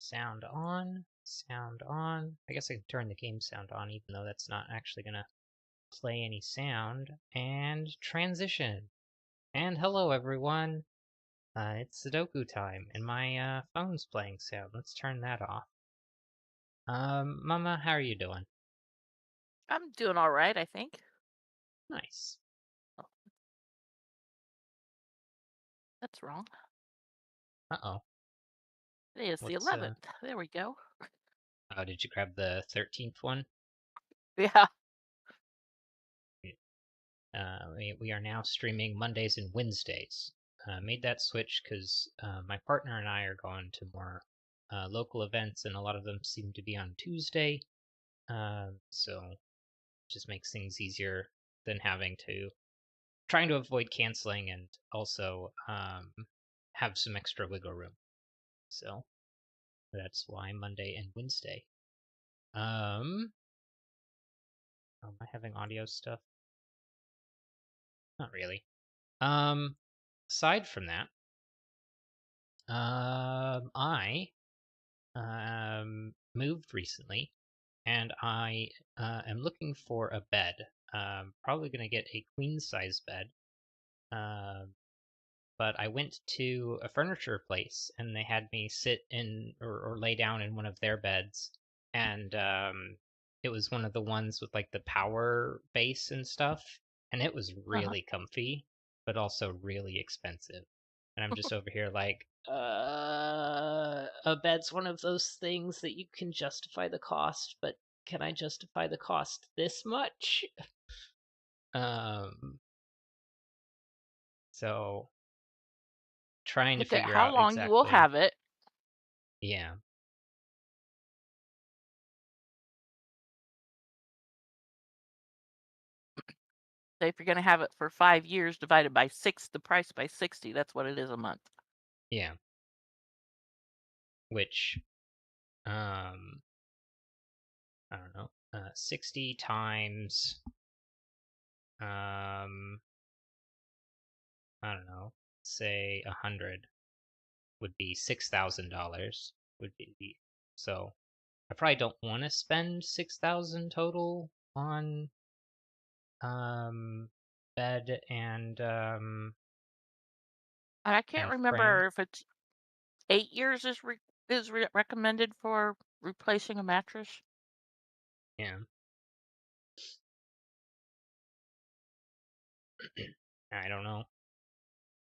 Sound on. Sound on. I guess I can turn the game sound on, even though that's not actually going to play any sound. And transition. And hello, everyone. It's Sudoku time, and my phone's playing sound. Let's turn that off. Mama, how are you doing? I'm doing all right, I think. Nice. Oh, that's wrong. Uh-oh. Today is the What's, 11th. There we go. oh, did you grab the 13th one? Yeah. We are now streaming Mondays and Wednesdays. Made that switch because my partner and I are going to more local events, and a lot of them seem to be on Tuesday. So it just makes things easier than trying to avoid canceling and also have some extra wiggle room. So that's why Monday and Wednesday. Am I having audio stuff? Not really. Aside from that, I moved recently, and I am looking for a bed. Probably going to get a queen size bed. Um, but I went to a furniture place, and they had me sit in or lay down in one of their beds, and it was one of the ones with like the power base and stuff, and it was Uh-huh. really comfy, but also really expensive. And I'm just over here like, a bed's one of those things that you can justify the cost, but can I justify the cost this much? Um, so trying to Look at figure how out long you will exactly, have it. yeah. Say if you're going to have it for 5 years divided by the price by 60, that's what it is a month. Yeah, which I don't know, 60 times I don't know, say 100 would be $6,000 would be so I probably don't want to spend 6,000 total on um bed And I can't and frame. remember if it's 8 years recommended for replacing a mattress. Yeah. I don't know.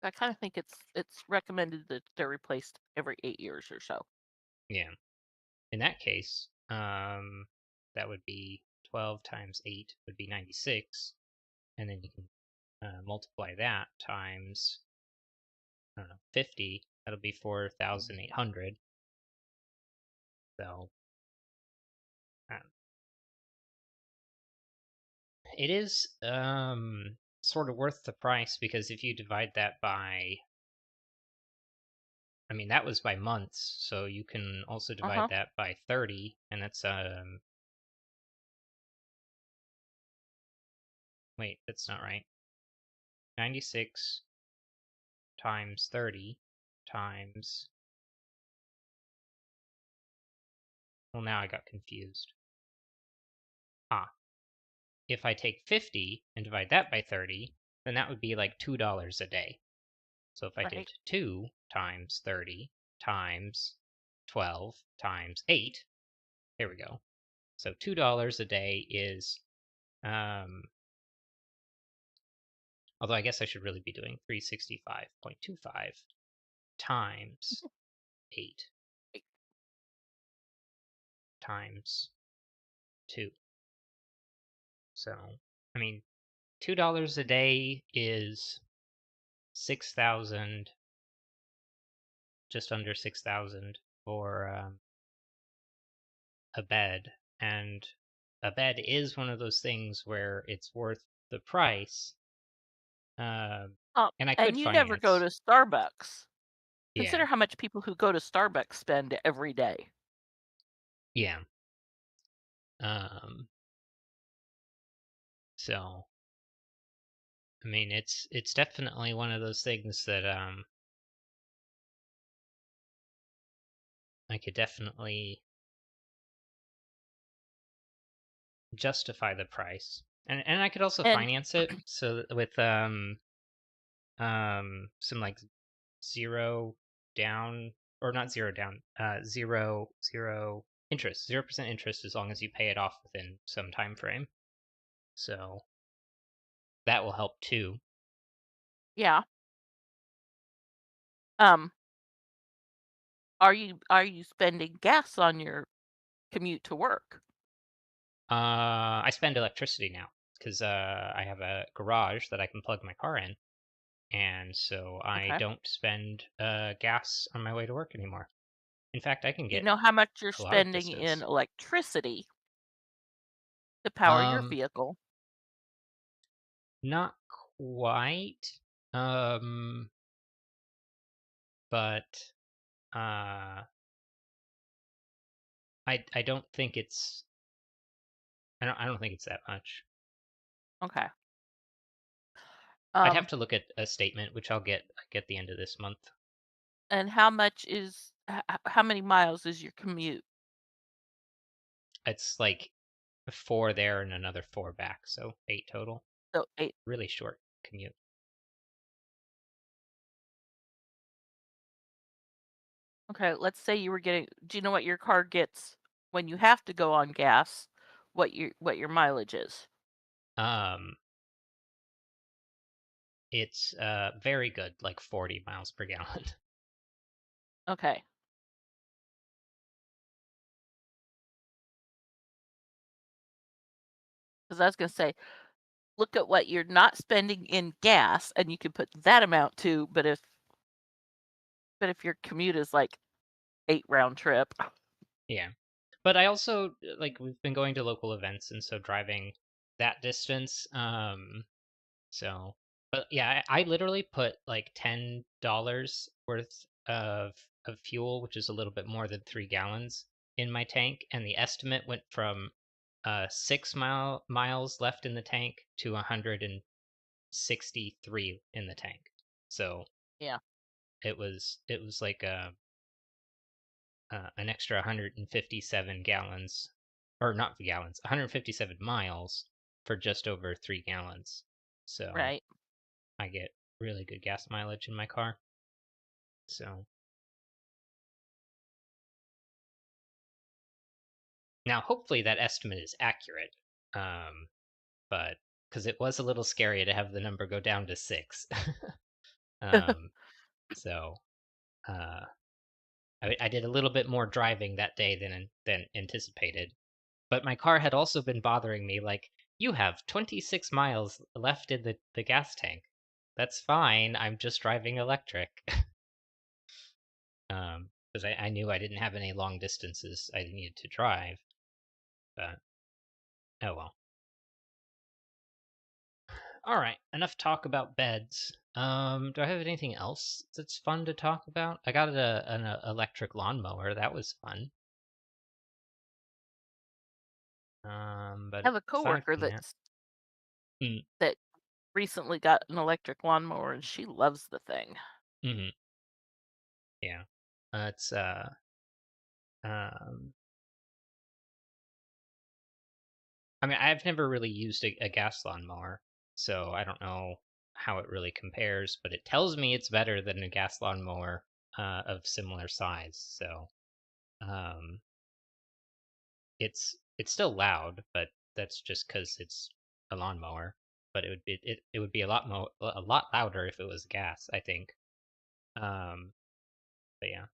I kind of think it's recommended that they're replaced every 8 years or so. Yeah. In that case, that would be 12 times 8 would be 96, and then you can multiply that times, I don't know, 50. That'll be 4,800. So um, it is sort of worth the price, because if you divide that by, I mean, that was by months, so you can also divide Uh-huh. that by 30, and that's wait, that's not right. 96 times 30 times, well, now I got confused. Ah, if I take 50 and divide that by 30, then that would be like $2 a day. So if I Right. did 2 times 30 times 12 times 8, there we go. So $2 a day is, um, although I guess I should really be doing 365.25 times 8 times 2. So, I mean, $2 a day is 6,000, just under 6,000 for a bed. And a bed is one of those things where it's worth the price. Um, Um, and I could and you never go finance. to Starbucks. Yeah. Consider how much people who go to Starbucks spend every day. Yeah. Um, so I mean, it's definitely one of those things that I could definitely justify the price. And I could also And finance it so with some like zero down, or not zero down, zero interest, 0% interest, as long as you pay it off within some time frame. So that will help too. yeah, um, are you spending gas on your commute to work? I spend electricity now because I have a garage that I can plug my car in, and so I Okay. don't spend gas on my way to work anymore. In fact, I can Do you get know how much you're a lot of spending in distance. electricity to power your Um, vehicle? Not quite, um, but uh, I don't think it's I don't think it's that much. Okay. I'd have Um, to look at a statement, which I get the end of this month. and how much is how many miles is your commute? It's like 4 there and another 4 back, so 8 total. So 8. Really short commute. Okay, let's say you were getting do you know what your car gets when you have to go on gas? What your mileage is? Um, it's very good, like 40 miles per gallon. Okay. 'Cause I was gonna say, look at what you're not spending in gas, and you can put that amount too, but if your commute is like 8 round trip. Yeah. But I also like we've been going to local events, and so driving that distance, so but yeah, I literally put like $10 worth of fuel, which is a little bit more than 3 gallons in my tank, and the estimate went from 6 miles left in the tank to 163 in the tank. So Yeah, it was like an extra 157 gallons, or not gallons, 157 miles for just over 3 gallons. So right. I get really good gas mileage in my car. So now, hopefully, that estimate is accurate. Um, but because it was a little scary to have the number go down to 6. um, so uh, I did a little bit more driving that day than anticipated. But my car had also been bothering me, like, "You have 26 miles left in the gas tank." "That's fine, I'm just driving electric." 'Cause I knew I didn't have any long distances I needed to drive, but oh well. Alright, enough talk about beds. Do I have anything else that's fun to talk about? I got an electric lawnmower, that was fun. I But have a aside coworker from that. Mm, that recently got an electric lawnmower, and she loves the thing. mhm, yeah. It's, um I mean, I've never really used a gas lawnmower, so I don't know how it really compares, but it tells me it's better than a gas lawnmower of similar size. So um, it's still loud, but that's just because it's a lawnmower. But it would be a lot louder if it was gas, I think. Um, but yeah,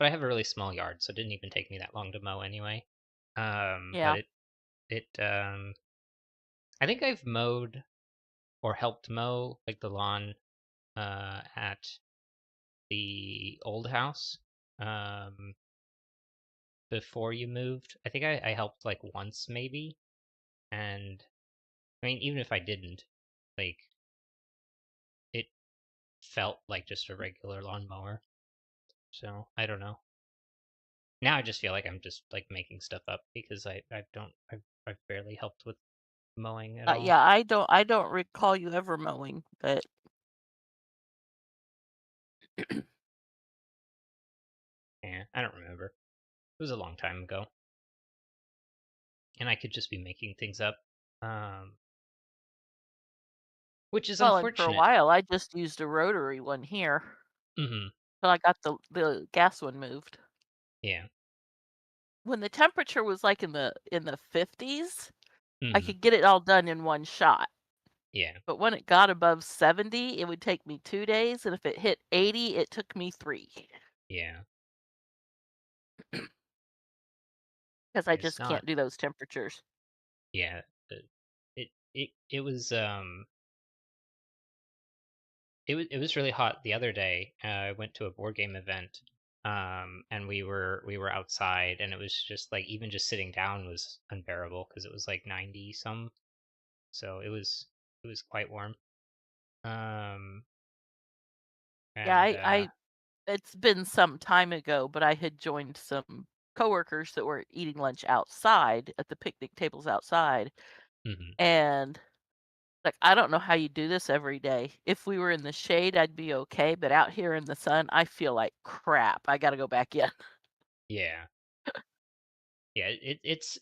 but I have a really small yard, so it didn't even take me that long to mow anyway. But Yeah, it I think I've mowed or helped mow like the lawn at the old house um, before you moved. I think I helped like once maybe, and I mean even if I didn't, like it felt like just a regular lawnmower. So I don't know. Now I just feel like I'm just like making stuff up because I don't I've barely helped with mowing at all. yeah, I don't recall you ever mowing, but Yeah, I don't remember. It was a long time ago, and I could just be making things up, um, which is Well, and for a unfortunate. while, I just used a rotary one here Hmm. till I got the gas one moved. Yeah. When the temperature was, like, in the 50s, I Hmm. could get it all done in one shot, Yeah. but when it got above 70, it would take me 2 days, and if it hit 80, it took me 3, Yeah. 'cause I It's just not. can't do those temperatures. Yeah. It was it was really hot the other day. I went to a board game event, and we were outside, and it was just like even just sitting down was unbearable because it was like 90 some. So it was quite warm. Um, Yeah, and I it's been some time ago, but I had joined some coworkers that were eating lunch outside at the picnic tables outside, mhm, and, like, I don't know how you do this every day. If we were in the shade, I'd be okay, but out here in the sun, I feel like crap. I gotta go back in. yeah, yeah. It's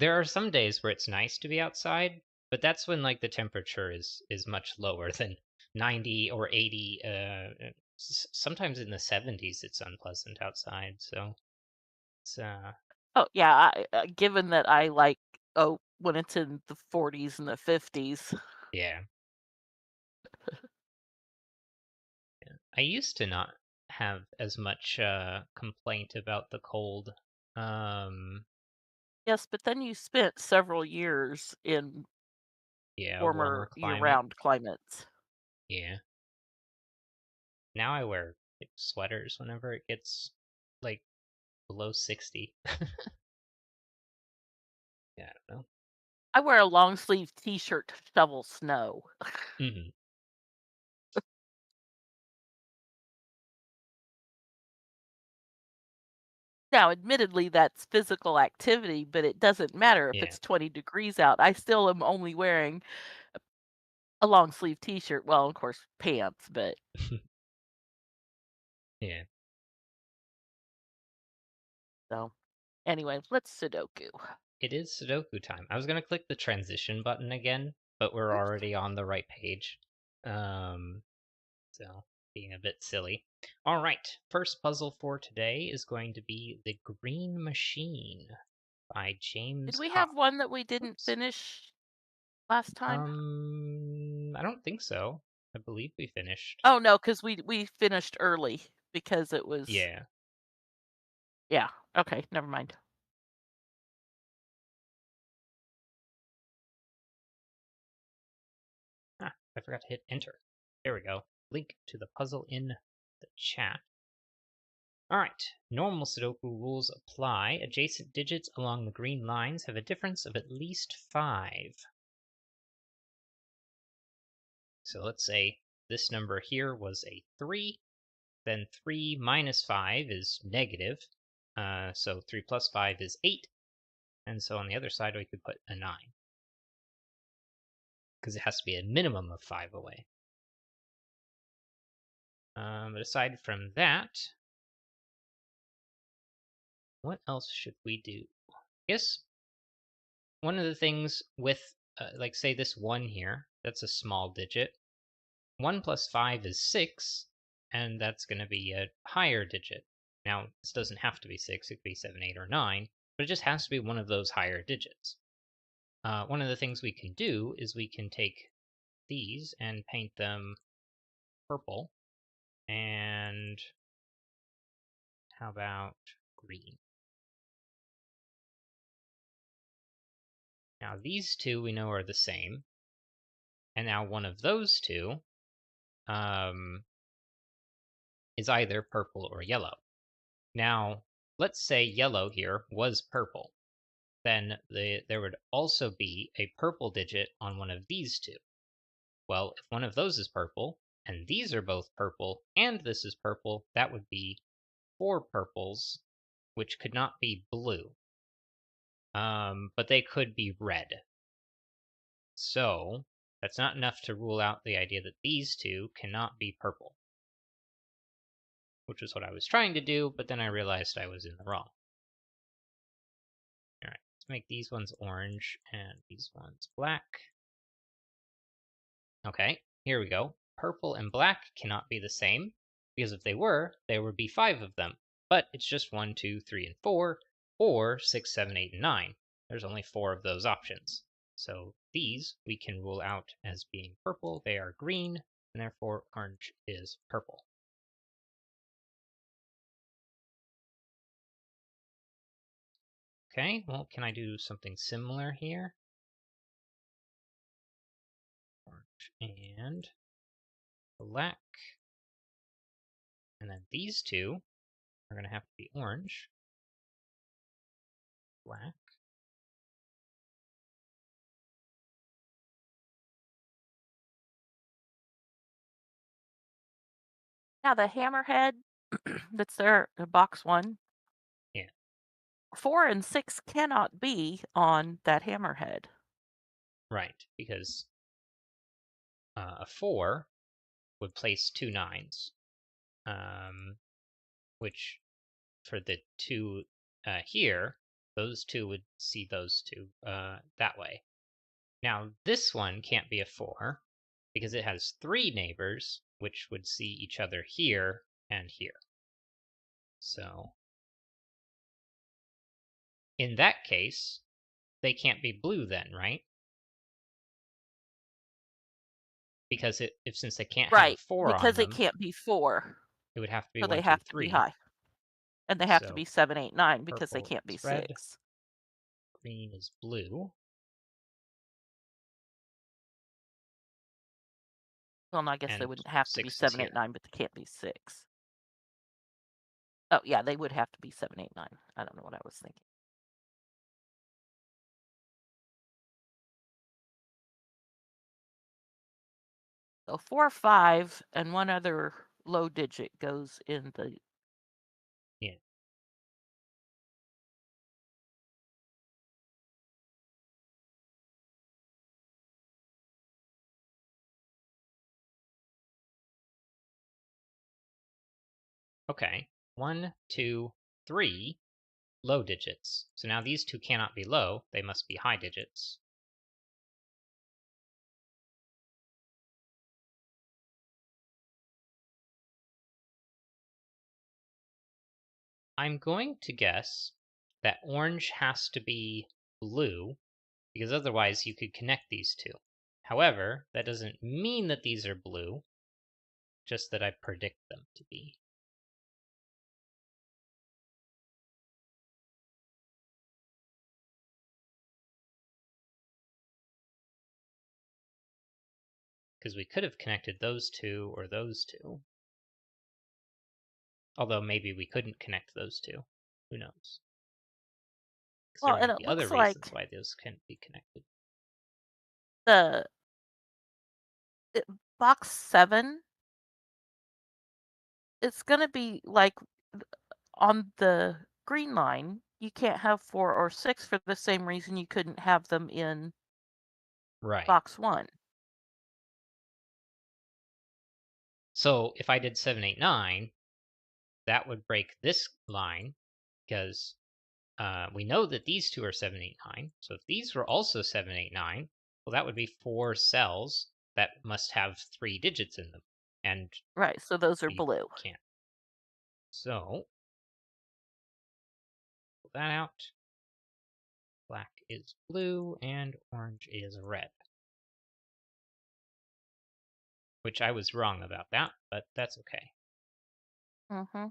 there are some days where it's nice to be outside, but that's when like the temperature is much lower than 90 or 80. Sometimes in the 70s, it's unpleasant outside. So it's Oh, yeah, given that I like, oh, when it's in the 40s and the 50s. yeah. I used to not have as much complaint about the cold. Um, Yes, but then you spent several years in yeah, warmer warmer climate. year-round climates. Yeah. Now I wear like sweaters whenever it gets like below 60. Yeah, I don't know. I wear a long sleeve t-shirt to shovel snow. Hmm. Now, admittedly, that's physical activity, but it doesn't matter if Yeah. it's 20 degrees out. I still am only wearing a long sleeve t-shirt. Well, of course, pants, but Yeah. so anyway, let's Sudoku. It is Sudoku time. I was gonna click the transition button again, but we're Oops. already on the right page. Um, so being a bit silly. All right, first puzzle for today is going to be The Green Machine by Did James we Hoff. have one that we didn't Oops. finish last time? I don't think so. I believe we finished. Oh no, because we finished early because it was Yeah. yeah. Okay, never mind. Ah, I forgot to hit enter. There we go. Link to the puzzle in the chat. Alright, normal Sudoku rules apply. Adjacent digits along the green lines have a difference of at least 5. So let's say this number here was a 3, then 3 minus 5 is negative. So 3 plus 5 is 8, and so on the other side we could put a 9, because it has to be a minimum of 5 away. But aside from that, what else should we do? I guess one of the things with, like, say this 1 here, that's a small digit. 1 plus 5 is 6, and that's going to be a higher digit. Now, this doesn't have to be 6, it could be 7, 8, or 9, but it just has to be one of those higher digits. One of the things we can do is we can take these and paint them purple, and how about green? Now, these two we know are the same, and now one of those two um, is either purple or yellow. Now, let's say yellow here was purple. Then there would also be a purple digit on one of these two. Well, if one of those is purple, and these are both purple, and this is purple, that would be 4 purples, which could not be blue. But they could be red. So, that's not enough to rule out the idea that these two cannot be purple. which is what I was trying to do, but then I realized I was in the wrong. All right, let's make these ones orange and these ones black. Okay, here we go. Purple and black cannot be the same, because if they were, there would be 5 of them. But it's just 1, 2, 3, and 4, or 6, 7, 8, and 9. There's only 4 of those options. So these we can rule out as being purple. They are green, and therefore orange is purple. Okay, well, can I do something similar here? Orange and black. And then these two are going to have to be orange, black. Now the hammerhead that's there in box 1, Yeah, 4 and 6 cannot be on that hammerhead. right, because a 4 would place 2 9s, which for the 2 here, those 2 would see those 2 that way. Now, this one can't be a 4 because it has 3 neighbors, which would see each other here and here. So, in that case, they can't be blue then, right? Because if since they can't have a Right, 4 on because it them, can't be 4, it would have to be so they 1, 2, have to be 3. high. And they have to So be 7, 8, 9 because they purple can't be is red, 6. green is blue, Well, no, I guess they and wouldn't have to be 6 is 7, 8, here. 9, but they can't be 6. Oh, yeah, they would have to be 7, 8, 9. I don't know what I was thinking. So 4, 5, and one other low digit goes in the. Yeah. Okay. 1, 2, 3 low digits. So now these 2 cannot be low, they must be high digits. I'm going to guess that orange has to be blue, because otherwise you could connect these 2. However, that doesn't mean that these are blue, just that I predict them to be. Because we could have connected those 2 or those 2. Although maybe we couldn't connect those 2. Who knows? Because there Well, and might it be other looks reasons like why those can't be connected. the it, box 7, it's going to be like on the green line. You can't have 4 or 6 for the same reason you couldn't have them in Right. box 1. So if I did 7, 8, 9, that would break this line because we know that these 2 are 7, 8, 9. So if these were also 7, 8, 9, well, that would be 4 cells that must have 3 digits in them. And Right, so those are we blue. can't. So pull that out. Black is blue and orange is red. Which I was wrong about that, but that's okay. Mm-hmm.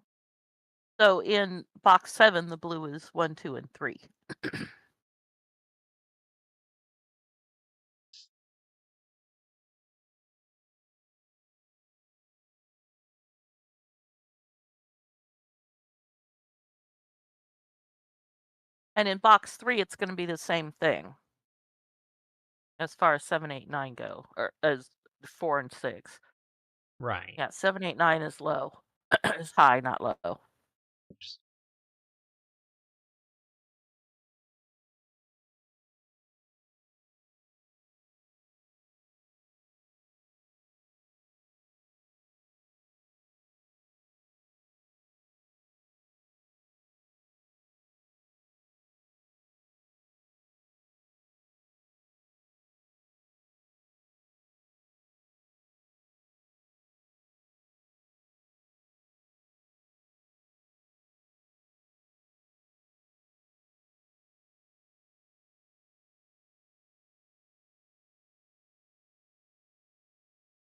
So in box 7, the blue is 1, 2, and 3. And in box 3, it's going to be the same thing as far as 7, 8, 9 go, or as 4 and 6. Right. Yeah, 7, 8, 9 is low. Is high, not low. Oops.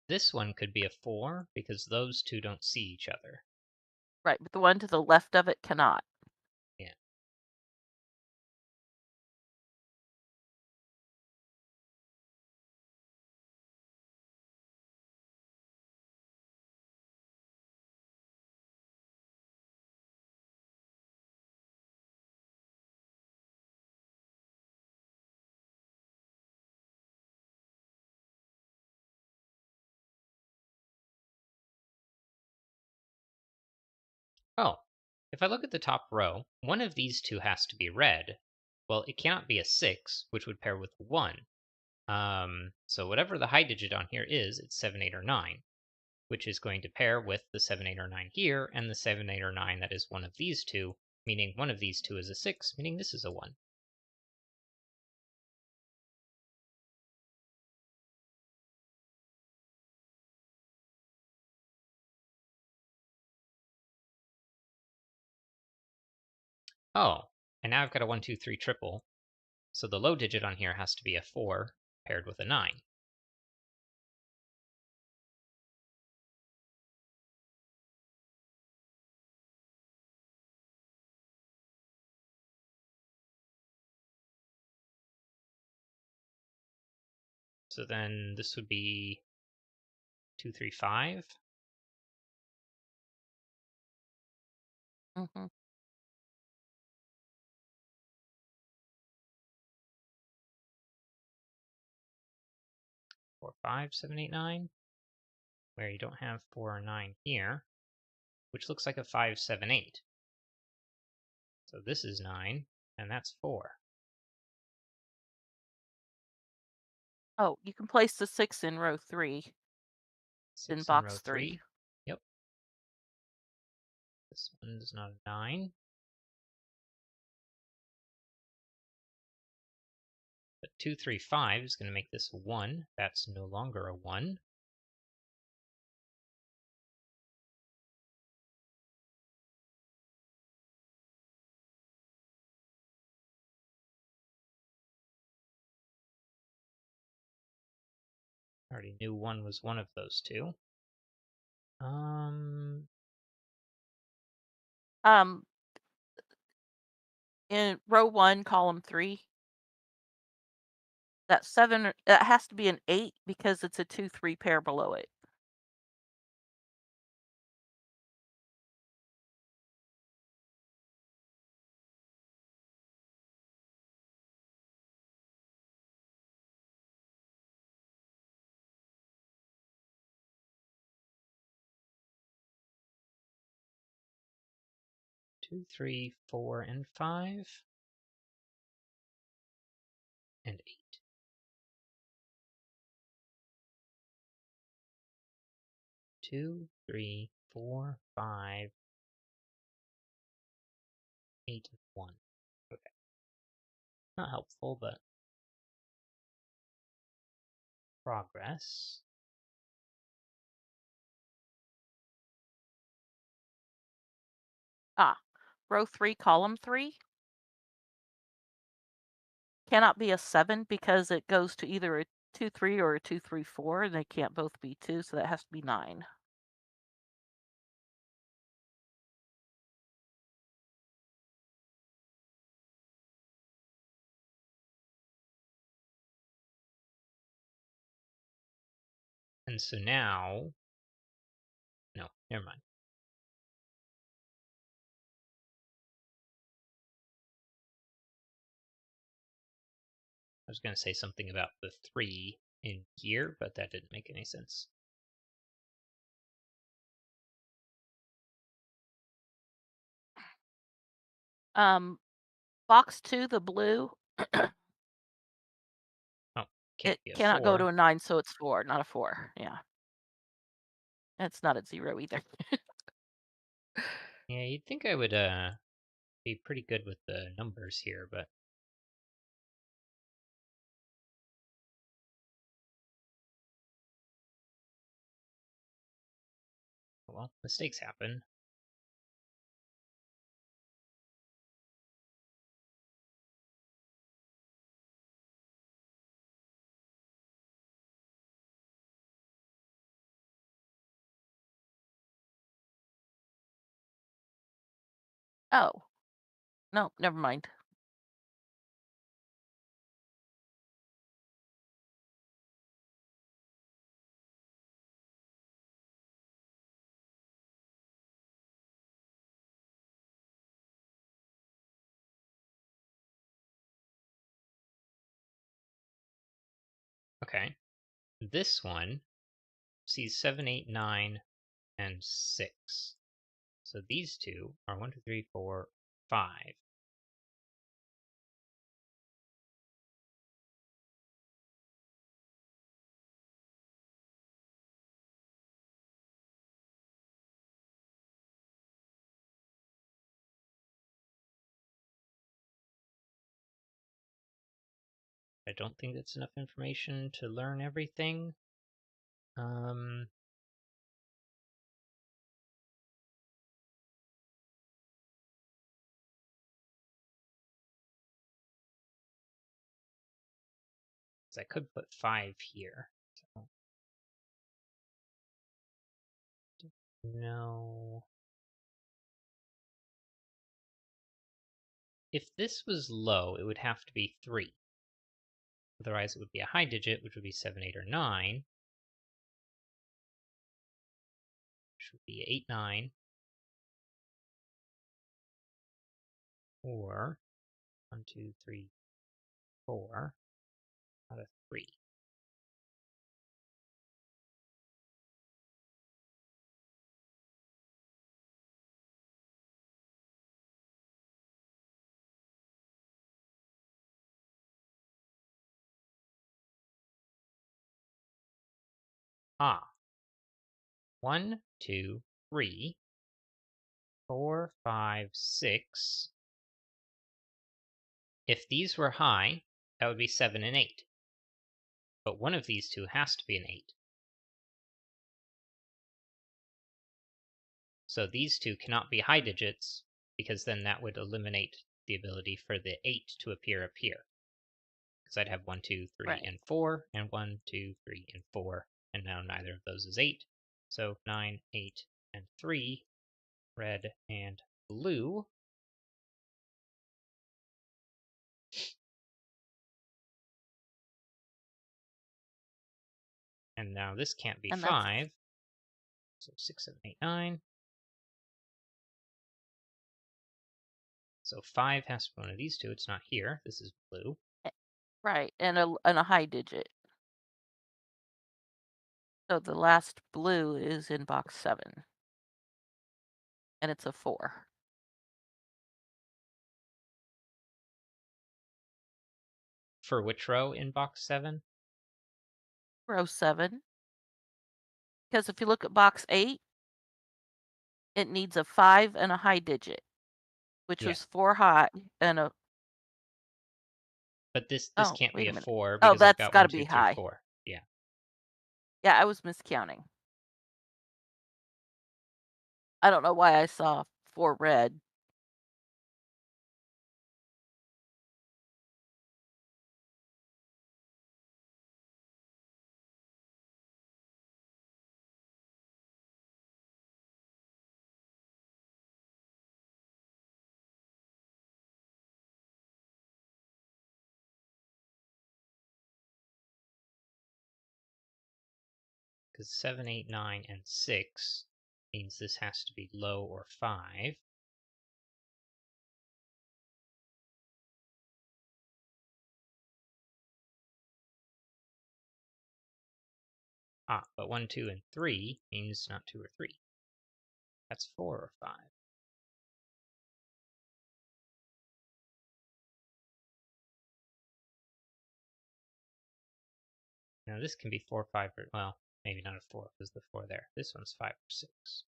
This one could be a 4 because those two don't see each other. Right, but the one to the left of it cannot. Yeah. Oh, if I look at the top row, one of these two has to be red. Well, it cannot be a 6, which would pair with 1. So whatever the high digit on here is, it's 7, 8, or 9, which is going to pair with the 7, 8, or 9 here, and the 7, 8, or 9 that is one of these two, meaning one of these two is a 6, meaning this is a 1. Oh, and now I've got a 1, 2, 3 triple, so the low digit on here has to be a 4 paired with a 9. So then this would be 2, 3, 5. Mhm. 4, 5, 7, 8, 9, where you don't have 4 or 9 here, which looks like a 5, 7, 8. So this is 9, and that's 4. Oh, you can place the 6 in row 3, in 6 in row box 3. 3. Yep. This one is not a 9. But 2, 3, 5 is going to make this a 1. That's no longer a 1. I already knew 1 was one of those two. Um, Um, in row 1, column 3, that 7 that has to be an 8 because it's a 2, 3 pair below it. two, 3, 4, and 5, and 8. 2, 3, 4, 5, 8, and 1. Okay. Not helpful, but progress. Ah, row 3, column 3 cannot be a 7 because it goes to either a 2, 3 or a 2, 3, 4, and they can't both be 2, so that has to be 9. And so now, no, never mind. I was going to say something about the 3 in here, but that didn't make any sense. Um, box 2, the blue, Oh, can't it be a cannot go to 4. a 9, so it's 4, not a 4. Yeah. It's not a 0 either. Yeah, you'd think I would be pretty good with the numbers here, but well, mistakes happen. Oh, no, never mind. Okay. This one sees 7, 8, 9, and 6. So these two are 1, 2, 3, 4, 5. I don't think that's enough information to learn everything. Um, 'cause I could put 5 here. So, no. If this was low, it would have to be 3. Otherwise, it would be a high digit, which would be 7, 8, or 9, which would be 8, 9, or 1, 2, 3, 4 out of 3. Ah, 1, 2, 3, 4, 5, 6. If these were high, that would be 7 and 8. But one of these two has to be an 8. So these two cannot be high digits, because then that would eliminate the ability for the 8 to appear up here. Because I'd have 1, 2, 3, Right. and 4, and 1, 2, 3, and 4, and now neither of those is 8. So 9, 8, and 3, red and blue. And now this can't be And that's 5. So 6, 7, 8, 9. So 5 has to be one of these two. It's not here. This is blue. eh, right, and a high digit. So the last blue is in box 7, and it's a 4. For which row in box 7? Row 7. Because if you look at box 8, it needs a 5 and a high digit, which Yeah. was 4 high and a But this oh, can't be wait a a minute. 4 Oh, because I've that's got 1, gotta 2, be 3, high. 4. Yeah. Yeah, I was miscounting. I don't know why I saw 4 red. Because 7, 8, 9, and 6 means this has to be low or 5. Ah, but 1, 2, and 3 means not 2 or 3. That's 4 or 5. Now this can be 4, 5, or, well, maybe not a 4 because the 4 there. This one's 5 or 6.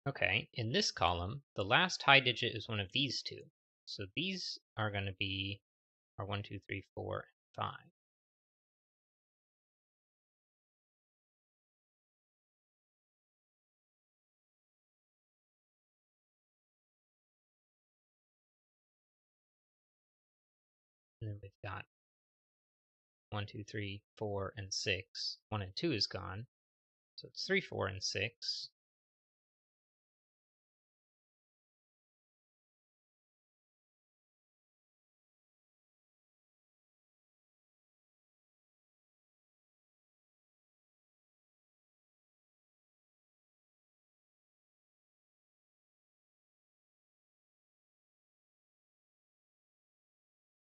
Okay, in this column, the last high digit is one of these two. So these are going to be are 1, 2, 3, 4, and 5. And then we've got 1, 2, 3, 4, and 6. 1 and 2 is gone. So it's 3, 4, and 6.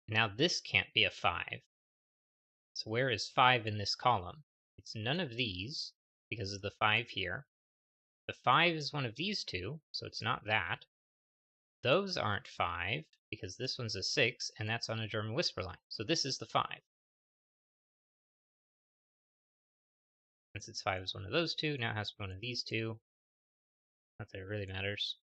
Now this can't be a 5. So where is 5 in this column? It's none of these, because of the 5 here. The 5 is one of these two, so it's not that. Those aren't 5, because this one's a 6, and that's on a German whisper line. So this is the 5. Since it's 5 is one of those two, now it has to be one of these two. Not that it really matters.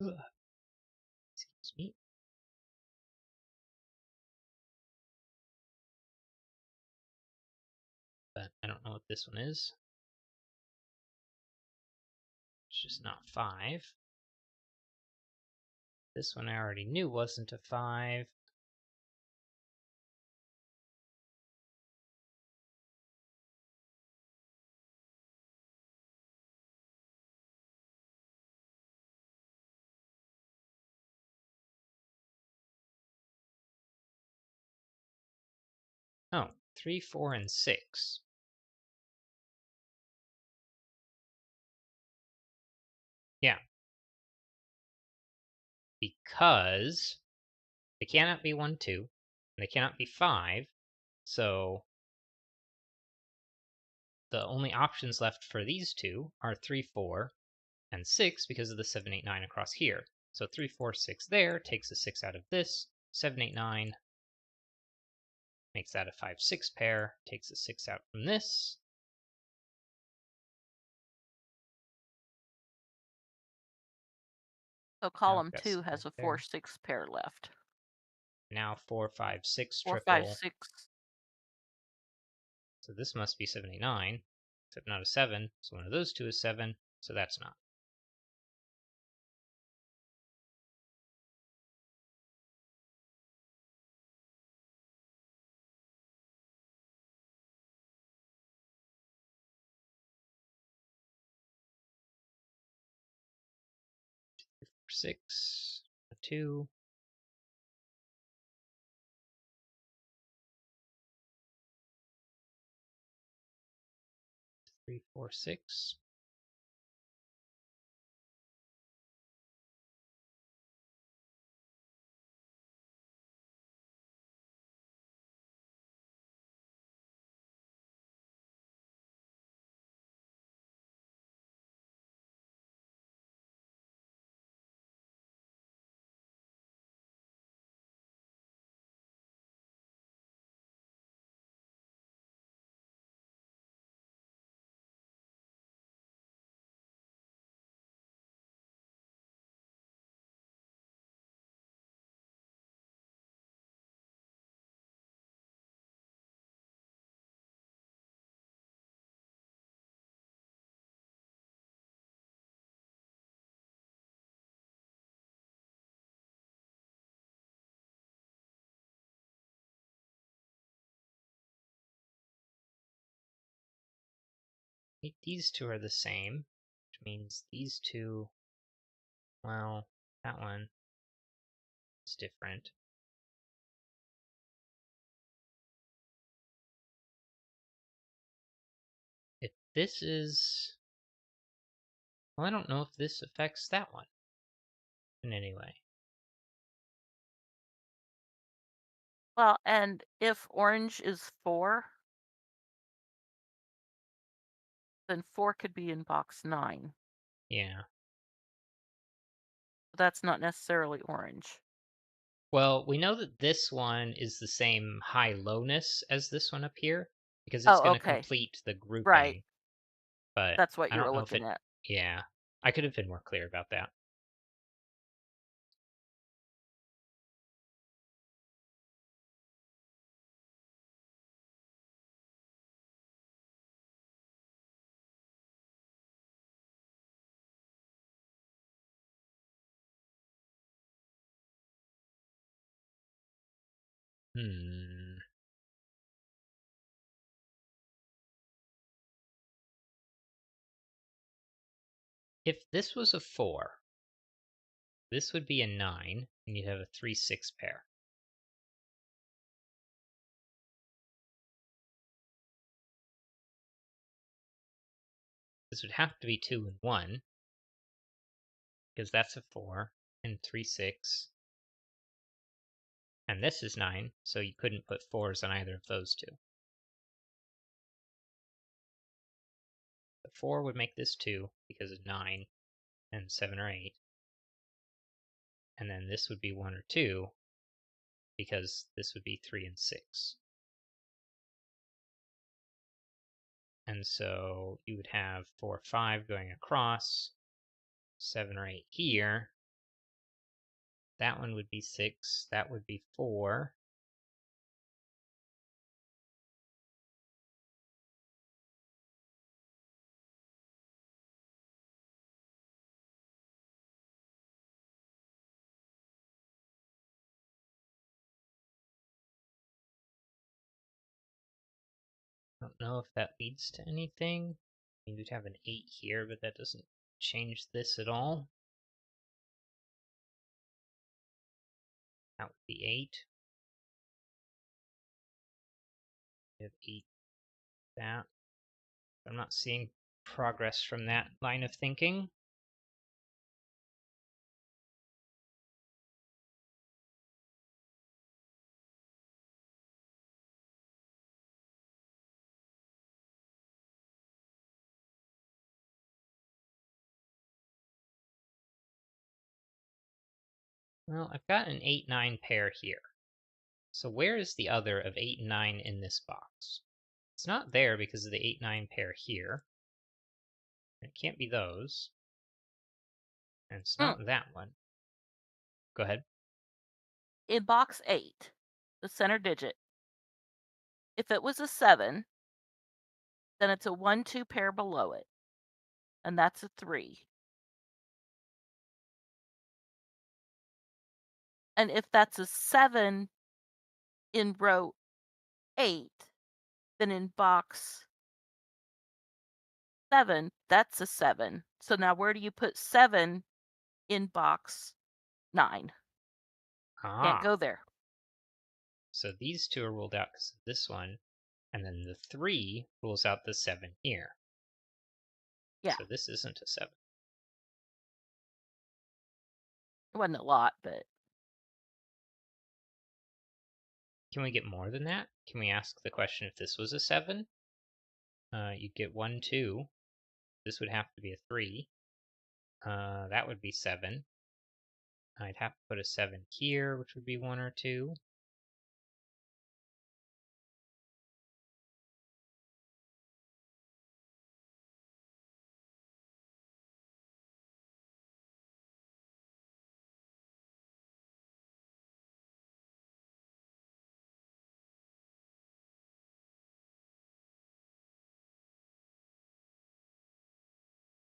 Ugh. Excuse me. But I don't know what this one is. It's just not 5. This one I already knew wasn't a 5. Oh, 3, 4, and 6. Yeah, because they cannot be 1, 2, and they cannot be 5. So the only options left for these two are 3, 4, and 6 because of the 7, 8, 9 across here. So 3, 4, 6 there takes a 6 out of this. 7, 8, 9 makes that a 5, 6 pair, takes a 6 out from this. So Now we've column got 2 6 has right a 4, there. 6 pair left. Now 4, 5, 6 4, 5, triple. 6. So this must be 7, 8, 9, except not a 7. So one of those two is 7, so that's not. Six, a 2, 3, 4, 6. These two are the same, which means these two, well, that one is different. If this is, well, I don't know if this affects that one in any way. Well, and if orange is 4, then 4 could be in box 9. Yeah. That's not necessarily orange. Well, we know that this one is the same high-lowness as this one up here. because it's Oh, going to okay. complete the Right. grouping. But That's what I you don't were know if looking it. at. Yeah, I could have been more clear about that. Hmm. If this was a 4, this would be a 9, and you'd have a 3-6 pair. This would have to be 2 and 1, because that's a 4, and 3-6. And this is 9, so you couldn't put 4s on either of those two. The 4 would make this 2, because of 9 and 7 or 8. And then this would be 1 or 2, because this would be 3 and 6. And so you would have 4 or 5 going across, 7 or 8 here. That one would be 6, that would be 4. I don't know if that leads to anything. You'd have an 8 here, but that doesn't change this at all. That would be 8. You have 8, that. I'm not seeing progress from that line of thinking. Well, I've got an 8-9 pair here. So where is the other of 8 and 9 in this box? It's not there because of the 8-9 pair here. It can't be those. And it's Mm. not that one. Go ahead. In box 8, the center digit, if it was a 7, then it's a 1-2 pair below it, and that's a 3. And if that's a 7 in row 8, then in box 7, that's a 7. So now where do you put 7 in box 9? Can't Ah, go there. so these two are ruled out because of this one. And then the 3 rules out the 7 here. Yeah, So this isn't a 7. it wasn't a lot, but Can we get more than that? Can we ask the question if this was a 7? You'd get 1, 2. This would have to be a 3. That would be 7. I'd have to put a 7 here, which would be 1 or 2.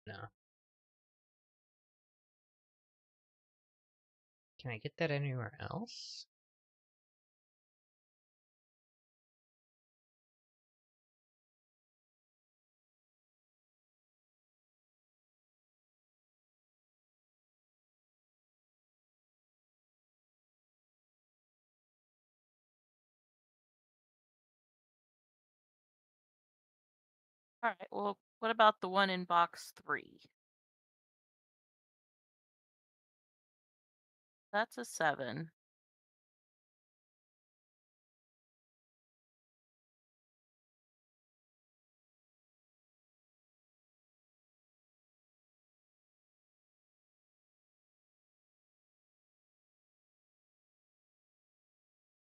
No. Can I get that anywhere else? all right. Well, what about the one in box 3? That's a 7.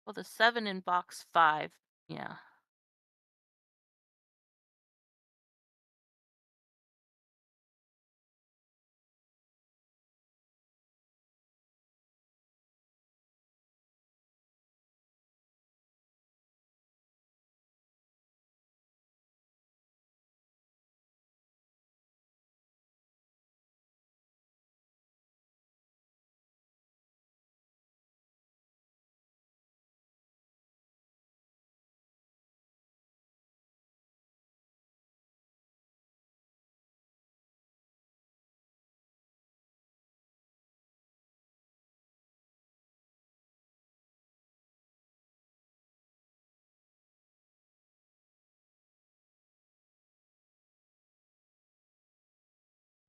Well, the 7 in box 5, yeah.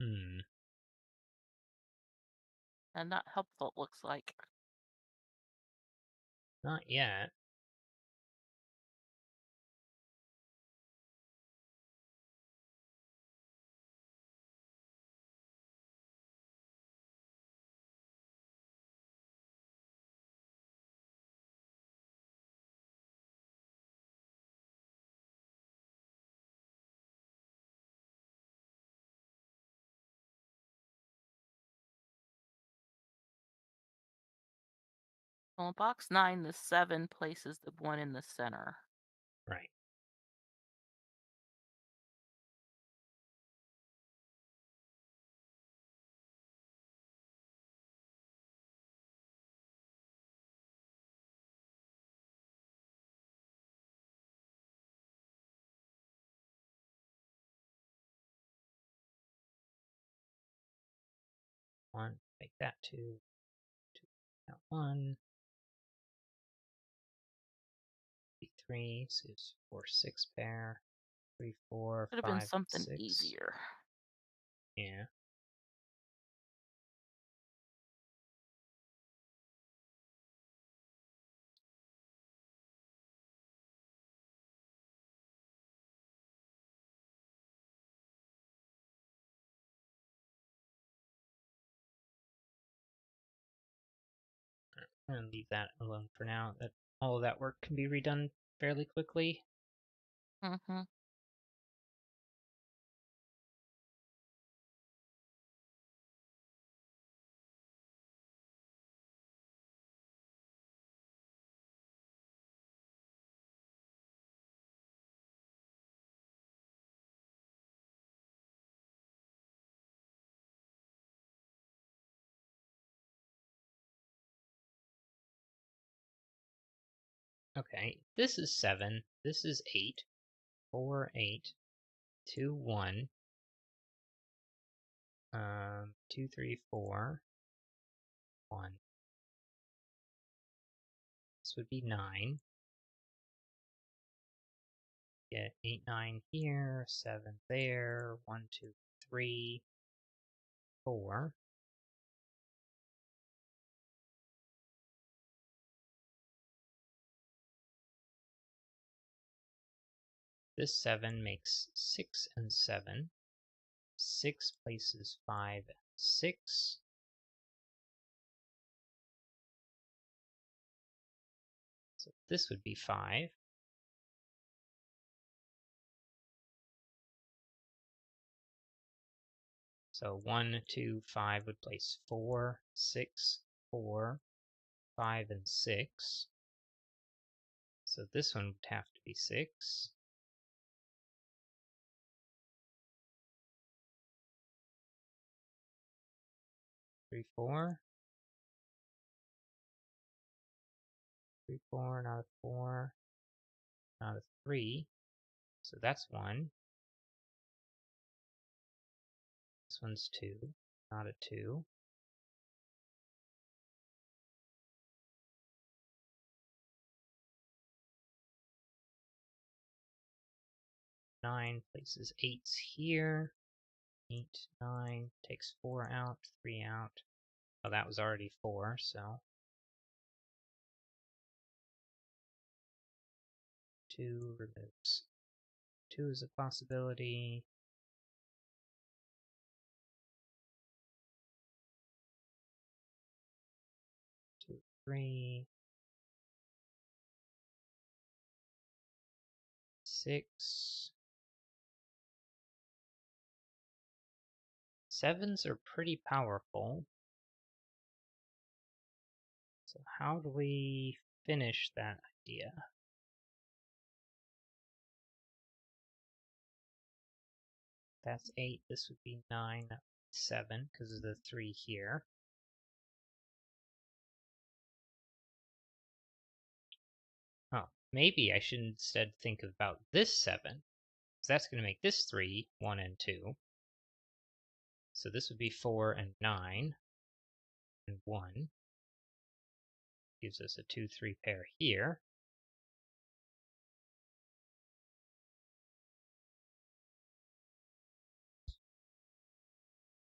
Hmm. And not helpful, it looks like. Not yet. Well, in box 9, the 7 places the 1 in the center. Right. One, make that two, two, that one, three, so it's 4, 6 pair, 3, 4, Could have been 5, something 6. easier. Yeah. I'm gonna leave that alone for now. That all of that work can be redone fairly quickly. Mm-hmm. Okay, this is 7. This is 8. 4, 8. 2, 1. 2, 3, 4. 1. This would be 9. Get 8, 9 here, 7 there, 1, 2, 3, 4. This 7 makes 6 and 7. 6 places 5 and 6. So this would be 5. So 1, 2, 5 would place 4, 6, 4, 5, and 6. So this one would have to be 6. 3, 4. 3, 4, not a 4, not a 3. So that's 1. This one's 2, not a 2. 9 places 8's here. 8, 9, takes 4 out, 3 out. Oh, that was already 4, so 2 removes. 2 is a possibility. 2, 3, 6. 7s are pretty powerful. So how do we finish that idea? That's 8. This would be 9, 7, because of the 3 here. Oh, maybe I should instead think about this 7, because that's going to make this 3, 1, and 2. So this would be 4 and 9, and 1. Gives us a 2, 3 pair here.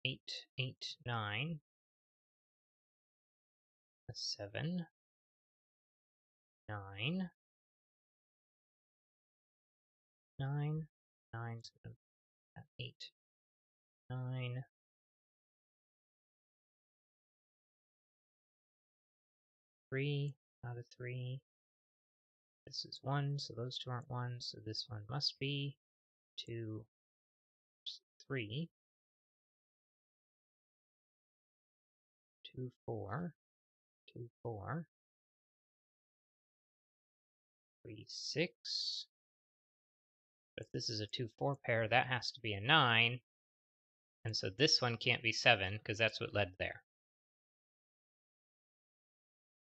8, 8, 9, a 7, 9, 9, 9, 8, 9, 3, not a 3. This is 1, so those two aren't 1, so this one must be 2, 3, 2, 4, 2, 4, 3, 6. But if this is a 2, 4 pair, that has to be a 9. And so this one can't be 7, because that's what led there.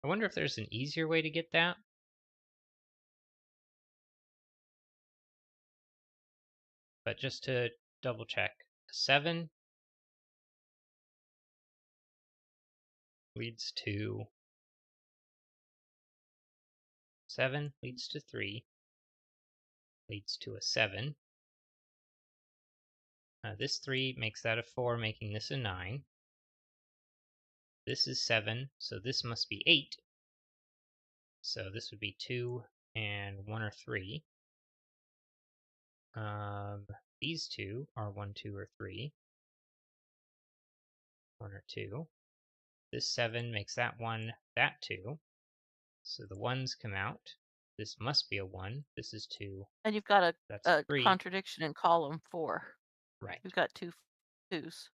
I wonder if there's an easier way to get that. But just to double check, 7 leads to 7 leads to 3, leads to a 7. This 3 makes that a 4, making this a 9. This is 7, so this must be 8. So this would be 2 and 1 or 3. These two are 1, 2, or 3. 1 or 2. This 7 makes that 1, that 2. So the 1's come out. This must be a 1. This is 2. And you've got That's a 3. contradiction in column 4. Right. You've got 2 2s.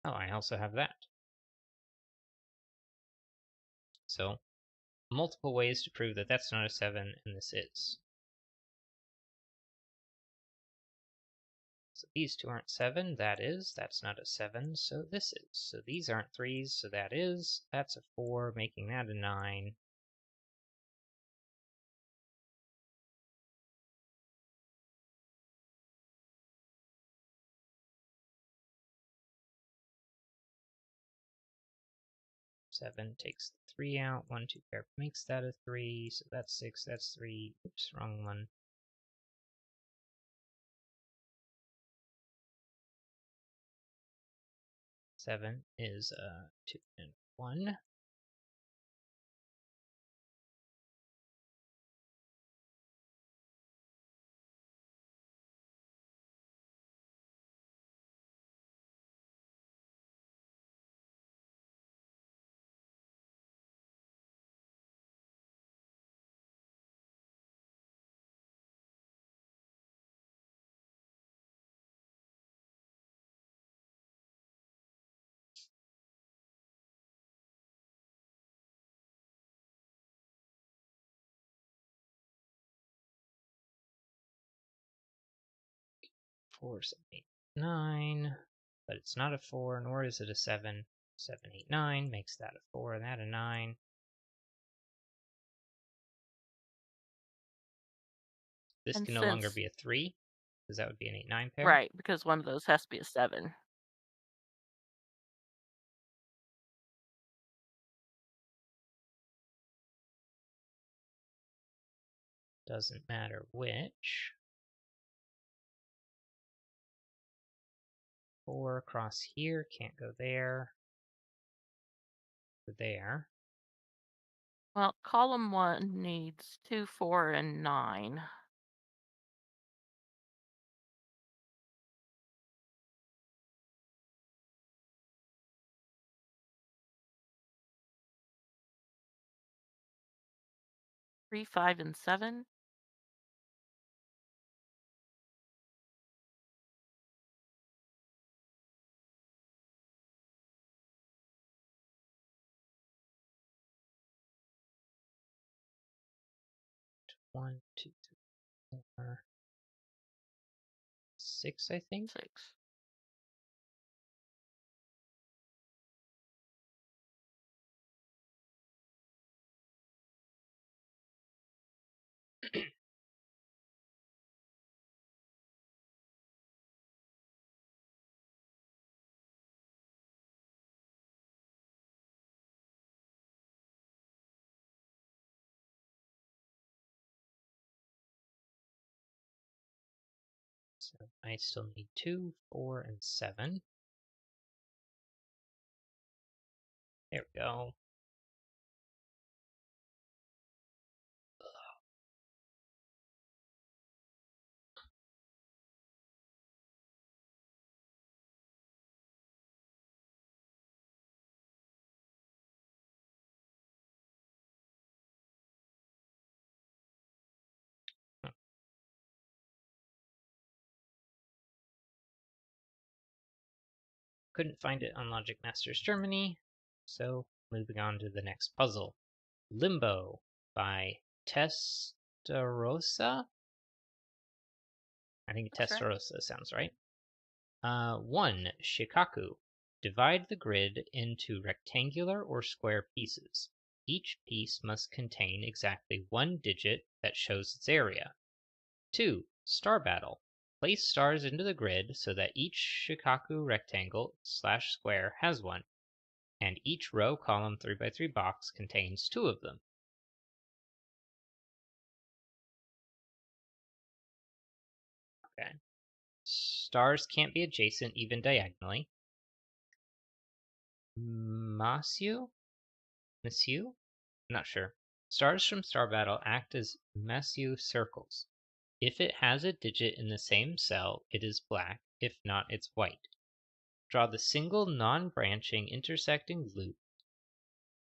Oh, I also have that. So multiple ways to prove that that's not a 7 and this is. So these two aren't 7, that is. That's not a 7, so this is. So these aren't 3s, so that is. That's a 4, making that a 9. Seven takes the 3 out. 1, 2 pair makes that a 3, so that's 6, that's 3. Oops, wrong one. Seven is 2 and 1. Four, 7, 8, 9. But it's not a 4, nor is it a 7. 7, 8, 9 makes that a 4 and that a 9. This And can no longer since be a 3, because that would be an 8, 9 pair. right, because one of those has to be a 7. Doesn't matter which. 4 across here, can't go there. Go there. Well, column 1 needs 2, 4, and 9. Three, 5, and 7. One, two, three, 4, 6, I think. 6. So I still need 2, 4, and 7. There we go. Couldn't find it on Logic Masters Germany, so moving on to the next puzzle. Limbo by Testarossa? I think That's right. Testarossa sounds right. 1. Shikaku. Divide the grid into rectangular or square pieces. Each piece must contain exactly one digit that shows its area. 2. Star battle. Place stars into the grid so that each Shikaku rectangle/square has one, and each row column 3x3 box contains 2 of them. Okay. Stars can't be adjacent even diagonally. Monsieur? Monsieur? I'm not sure. Stars from Star Battle act as Monsieur circles. If it has a digit in the same cell, it is black. If not, it's white. Draw the single non-branching intersecting loop.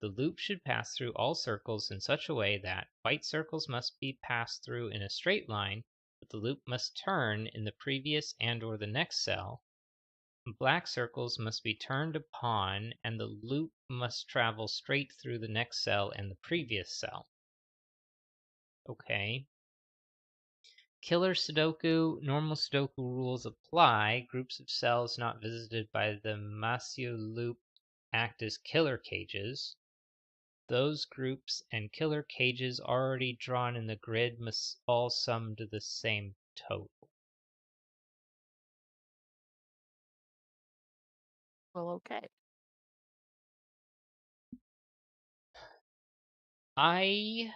The loop should pass through all circles in such a way that white circles must be passed through in a straight line, but the loop must turn in the previous and/or the next cell. Black circles must be turned upon, and the loop must travel straight through the next cell and the previous cell. Okay. Killer Sudoku, normal Sudoku rules apply. Groups of cells not visited by the Masio loop act as killer cages. Those groups and killer cages already drawn in the grid must all sum to the same total. Well, okay. I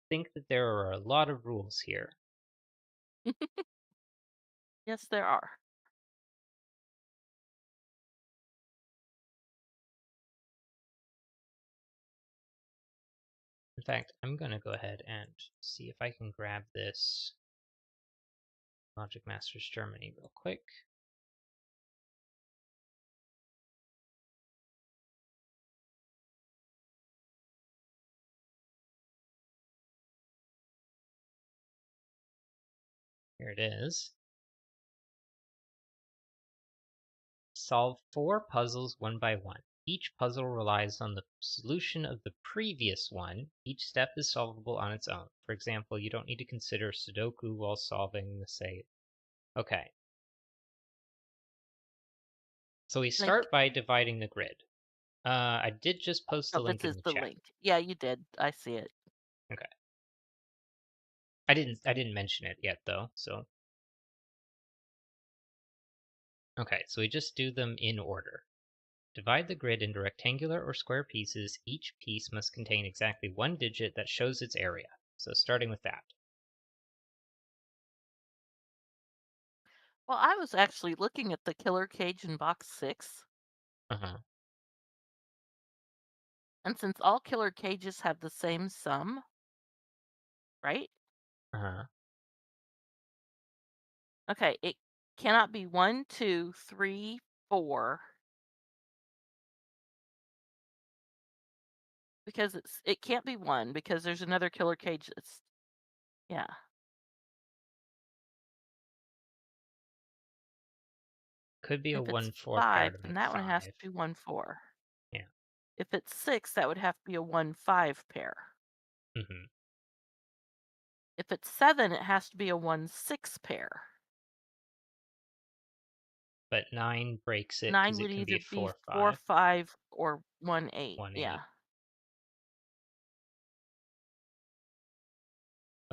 think that there are a lot of rules here. Yes, there are. In fact, I'm going to go ahead and see if I can grab this Logic Masters Germany real quick. Here it is. Solve 4 puzzles one by one. Each puzzle relies on the solution of the previous one. Each step is solvable on its own. For example, you don't need to consider Sudoku while solving the say. Okay. So we Link. start by dividing the grid. I did just post the Oh, this link in is the the chat. link. Yeah, you did. I see it. Okay. I didn't mention it yet though, so okay, so we just do them in order. Divide the grid into rectangular or square pieces. Each piece must contain exactly one digit that shows its area. So starting with that. Well, I was actually looking at the killer cage in box 6, Uh-huh. and since all killer cages have the same sum, right? Uh-huh. Okay, it cannot be 1, 2, 3, 4 because it can't be 1 because there's another killer cage that's yeah. Could be a If it's 1-4 5, paired then with that one has 5. to be 1, 4. Yeah. If it's 6, that would have to be a 1, 5 pair. Mm-hmm. If it's 7, it has to be a 1, 6 pair. But 9 breaks it 9 because it would can either be be 4, 4, 5, 5 or 1, 8. 1, Yeah. 8.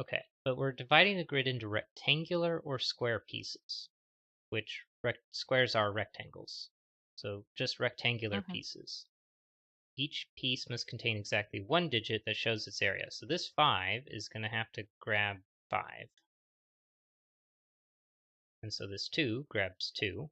Okay, but we're dividing the grid into rectangular or square pieces, which squares are rectangles. So just rectangular Mhm. pieces. Each piece must contain exactly one digit that shows its area. So this 5 is going to have to grab 5. And so this 2 grabs 2.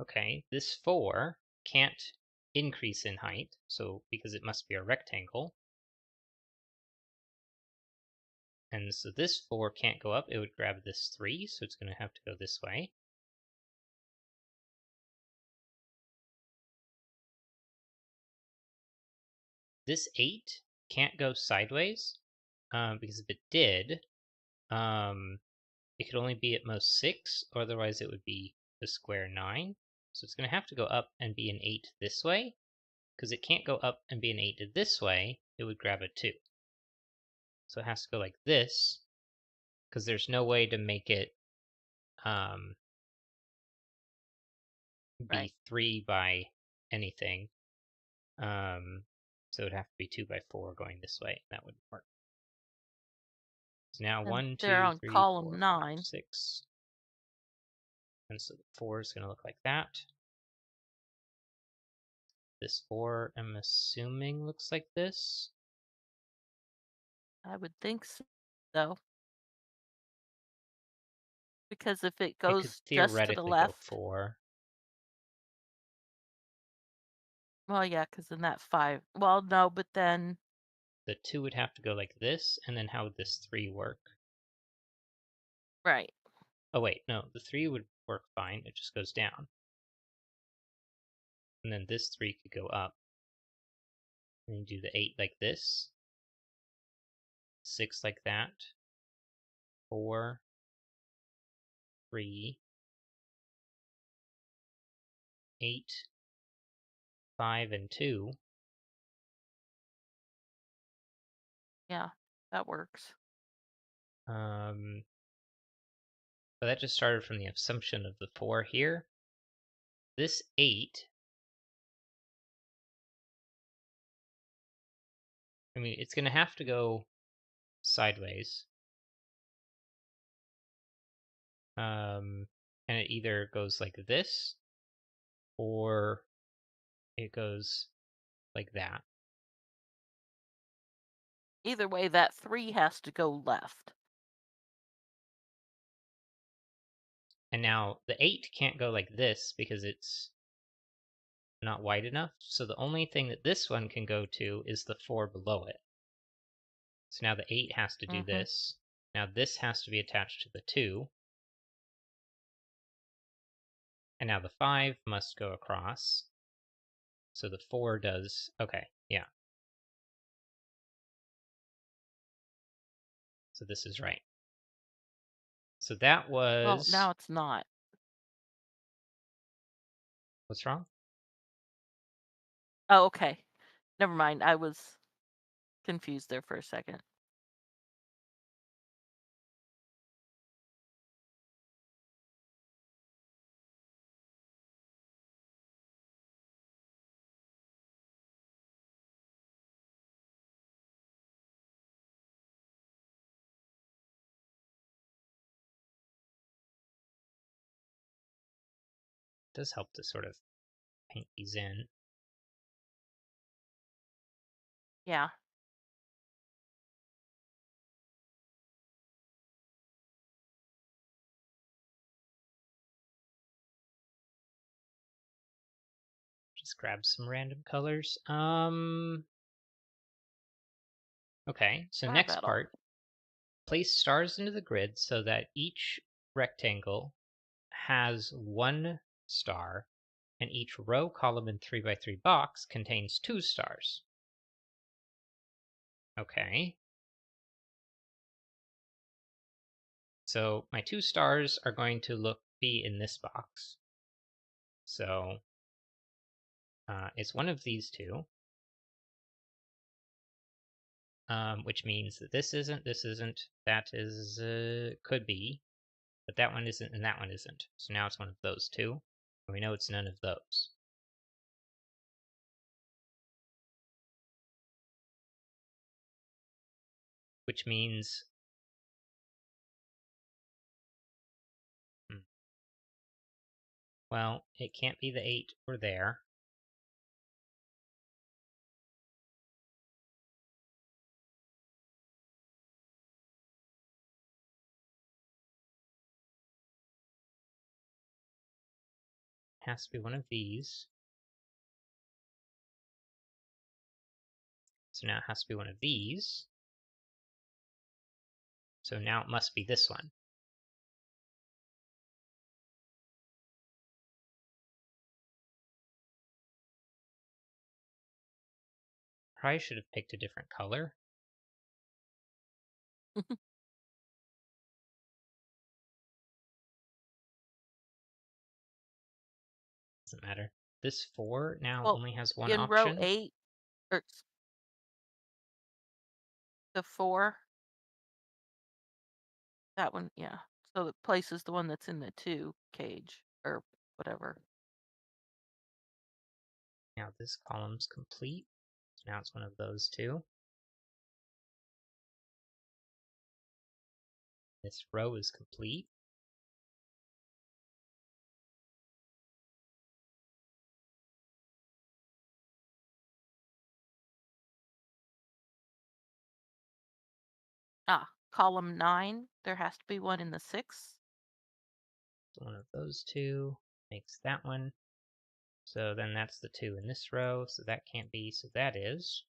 Okay, this 4 can't increase in height, so because it must be a rectangle. And so this 4 can't go up, it would grab this 3, so it's going to have to go this way. This 8 can't go sideways, because if it did, it could only be at most 6, or otherwise it would be the square 9. So it's going to have to go up and be an 8 this way, because it can't go up and be an 8 this way, it would grab a 2. So it has to go like this, because there's no way to make it Right. be 3 by anything. So it'd have to be 2 by 4 going this way. That wouldn't work. So now And 1, they're 2, on 3, column 4, 5, 9. 6. And so the 4 is going to look like that. This 4, I'm assuming, looks like this. I would think so. Because if it It could goes just to the theoretically go left, 4. well, yeah, because then that 5. Well, no, but then, The 2 would have to go like this, and then how would this 3 work? right. Oh wait, no, the 3 would work fine, it just goes down. And then this 3 could go up. And you do the 8 like this, 6 like that, 4, 3, 8, 5, and 2. Yeah, that works. But that just started from the assumption of the 4 here. This 8, I mean, it's going to have to go sideways. And it either goes like this, or it goes like that. Either way, that 3 has to go left. And now the 8 can't go like this because it's not wide enough. So the only thing that this one can go to is the 4 below it. So now the 8 has to do Mm-hmm. this. Now this has to be attached to the 2. And now the 5 must go across. So the 4 does, okay, yeah. So this is right. So that Well, was, now it's not. what's wrong? Oh, okay. Never mind. I was confused there for a second. It does help to sort of paint these in. Yeah. Just grab some random colors. Okay, so Grab next at all. part, place stars into the grid so that each rectangle has 1 star, and each row, column, and 3 by 3 box contains 2 stars. Okay. So my 2 stars are going to be in this box. So it's one of these 2, which means that this isn't, that is, could be, but that one isn't, and that one isn't. So now it's one of those 2, and we know it's none of those. Which means, Well, it can't be the 8 or there. It has to be one of these. So now it has to be one of these. So now it must be this one. Probably should have picked a different color. Doesn't matter. This 4 now Well, only has one in row option. 8, or the 4, that one, yeah. So it places the one that's in the 2 cage, or whatever. Now this column's complete. So now it's one of those two. This row is complete. Column 9, there has to be one in the 6. So one of those two makes that one. So then that's the 2 in this row, so that can't be, so that is.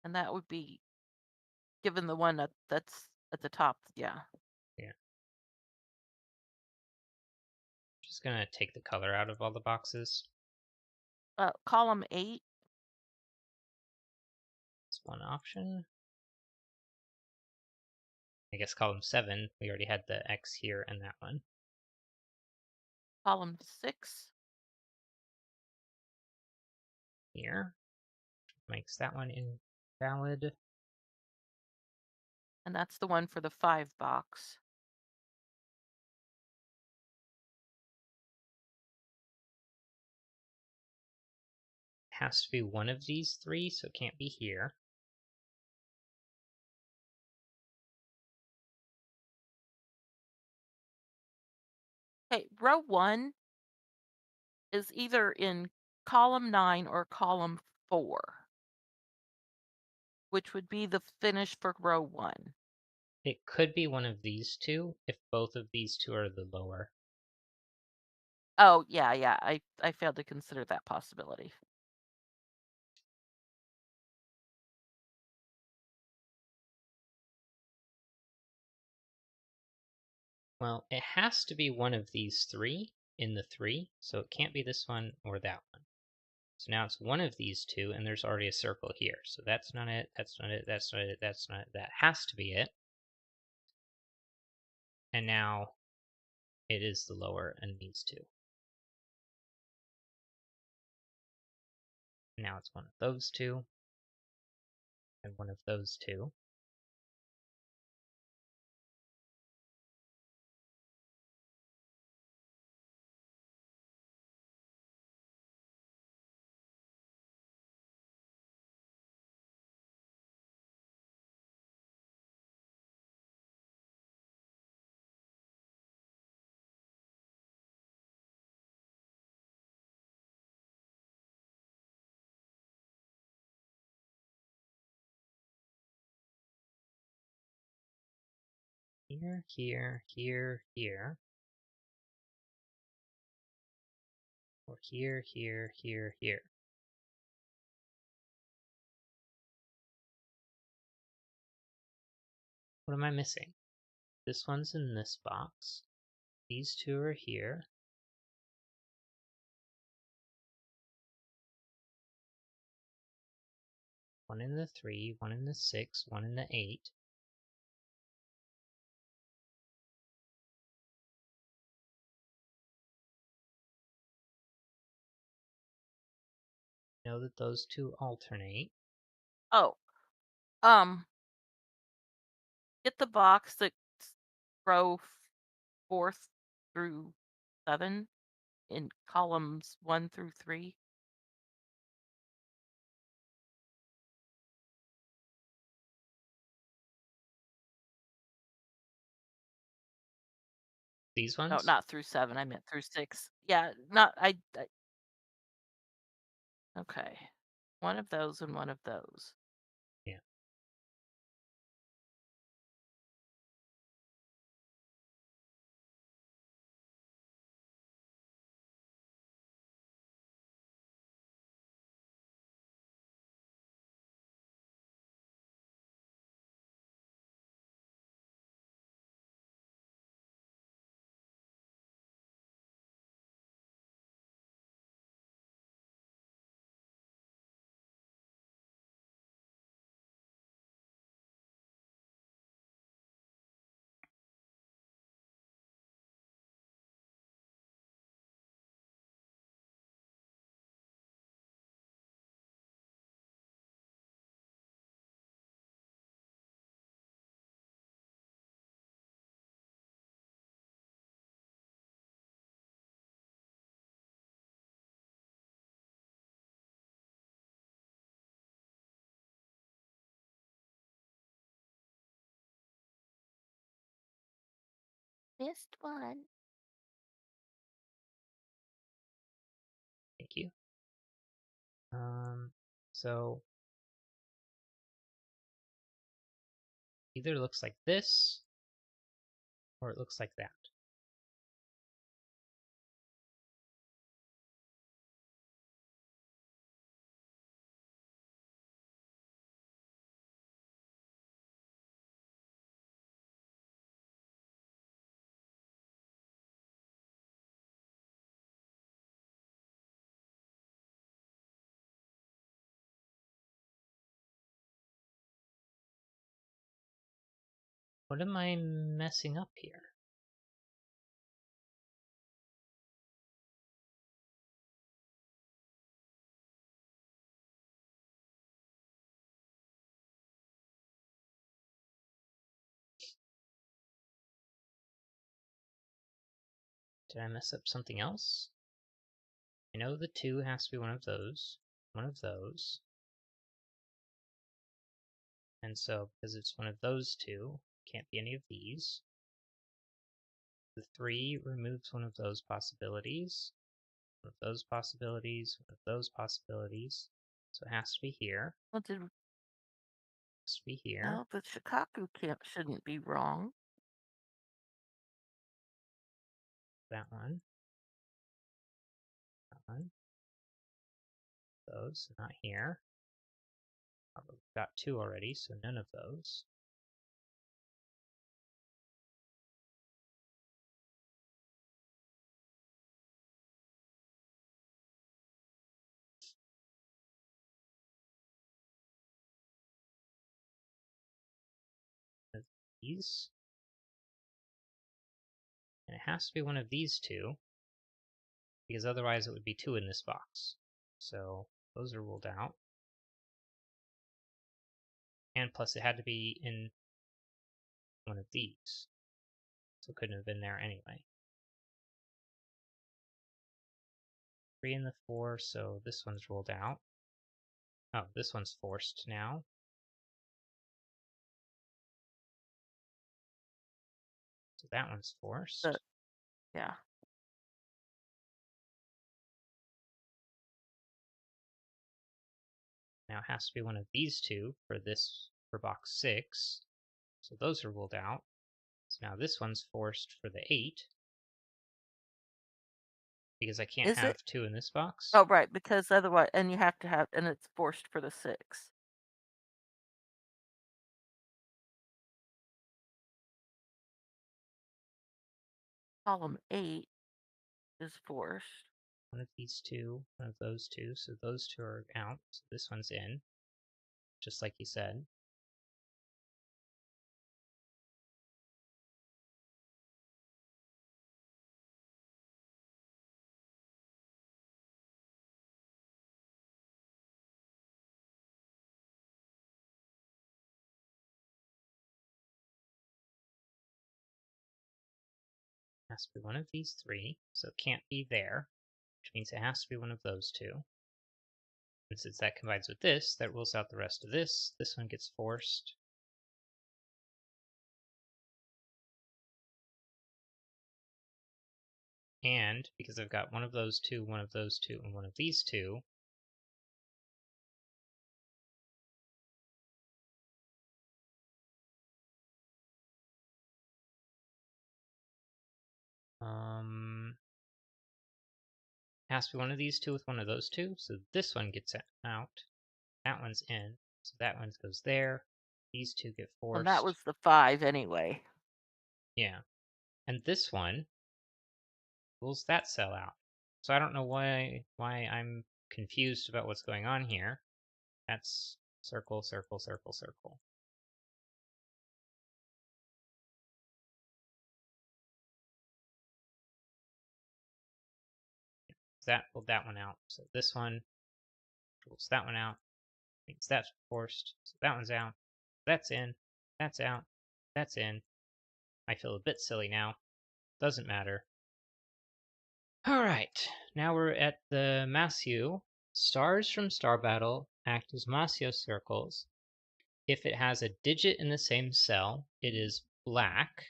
And that would be given the one that's at the top, yeah. Yeah. Just gonna take the color out of all the boxes. Column 8, It's one option. I guess column 7, we already had the X here and that one. column 6, Here. Makes that one invalid. and that's the one for the 5 box. Has to be one of these 3, so it can't be here. Okay, row 1 is either in column 9 or column 4, which would be the finish for row 1. It could be one of these two if both of these two are the lower. Oh, yeah, I failed to consider that possibility. Well, it has to be one of these 3 in the 3, so it can't be this one or that one. So now it's one of these 2, and there's already a circle here. So that's not it, that's not it, that's not it, that's not it. That has to be it. And now it is the lower and these 2. Now it's one of those 2, and one of those 2. Here, here, here, here. Or here, here, here, here. What am I missing? This one's in this box. These 2 are here. One in the 3, one in the 6, one in the 8. Know that those 2 alternate. Oh, get the box that's row 4 through 7 in columns 1 through 3. These No, ones? not through 7, I meant through 6. Yeah, not I okay. One of those and one of those. Yeah. Missed one. Thank you. So either looks like this or it looks like that. What am I messing up here? Did I mess up something else? I know the 2 has to be one of those, and so because it's one of those 2, can't be any of these. The 3 removes one of those possibilities, one of those possibilities, one of those possibilities, so it has to be here, Well, did it has to be here, no, but Shikaku camp shouldn't be wrong. that one, those, not here. We've got 2 already, so none of those. Of these, and it has to be one of these 2, because otherwise it would be 2 in this box. So those are ruled out. And plus it had to be in one of these, so it couldn't have been there anyway. 3 and the 4, so this one's ruled out. Oh, this one's forced now. So that one's But forced. yeah. Now it has to be one of these 2 for box 6. So those are ruled out. So now this one's forced for the 8, because I can't Is it? have 2 in this box. Oh, right, because otherwise, and you have to have, and it's forced for the 6. Column 8 is forced. One of these 2, one of those 2, so those 2 are out. So this one's in, just like you said. Has to be one of these 3, so it can't be there, which means it has to be one of those 2. And since that combines with this, that rules out the rest of this. This one gets forced. And because I've got one of those two, one of those two, and one of these two, has to be one of these two with one of those two. So this one gets out, that one's in, so that one goes there. These two get Well, that forced. was the 5 anyway. Yeah. And this one pulls that cell out. So I don't know why I'm confused about what's going on here. That's circle, circle, circle, circle. That pulled that one out. So this one pulls that one out. Means that's forced. So that one's out. That's in. That's out. That's in. I feel a bit silly now. Doesn't matter. Alright, now we're at the Massu. Stars from Star Battle act as Massu circles. If it has a digit in the same cell, it is black.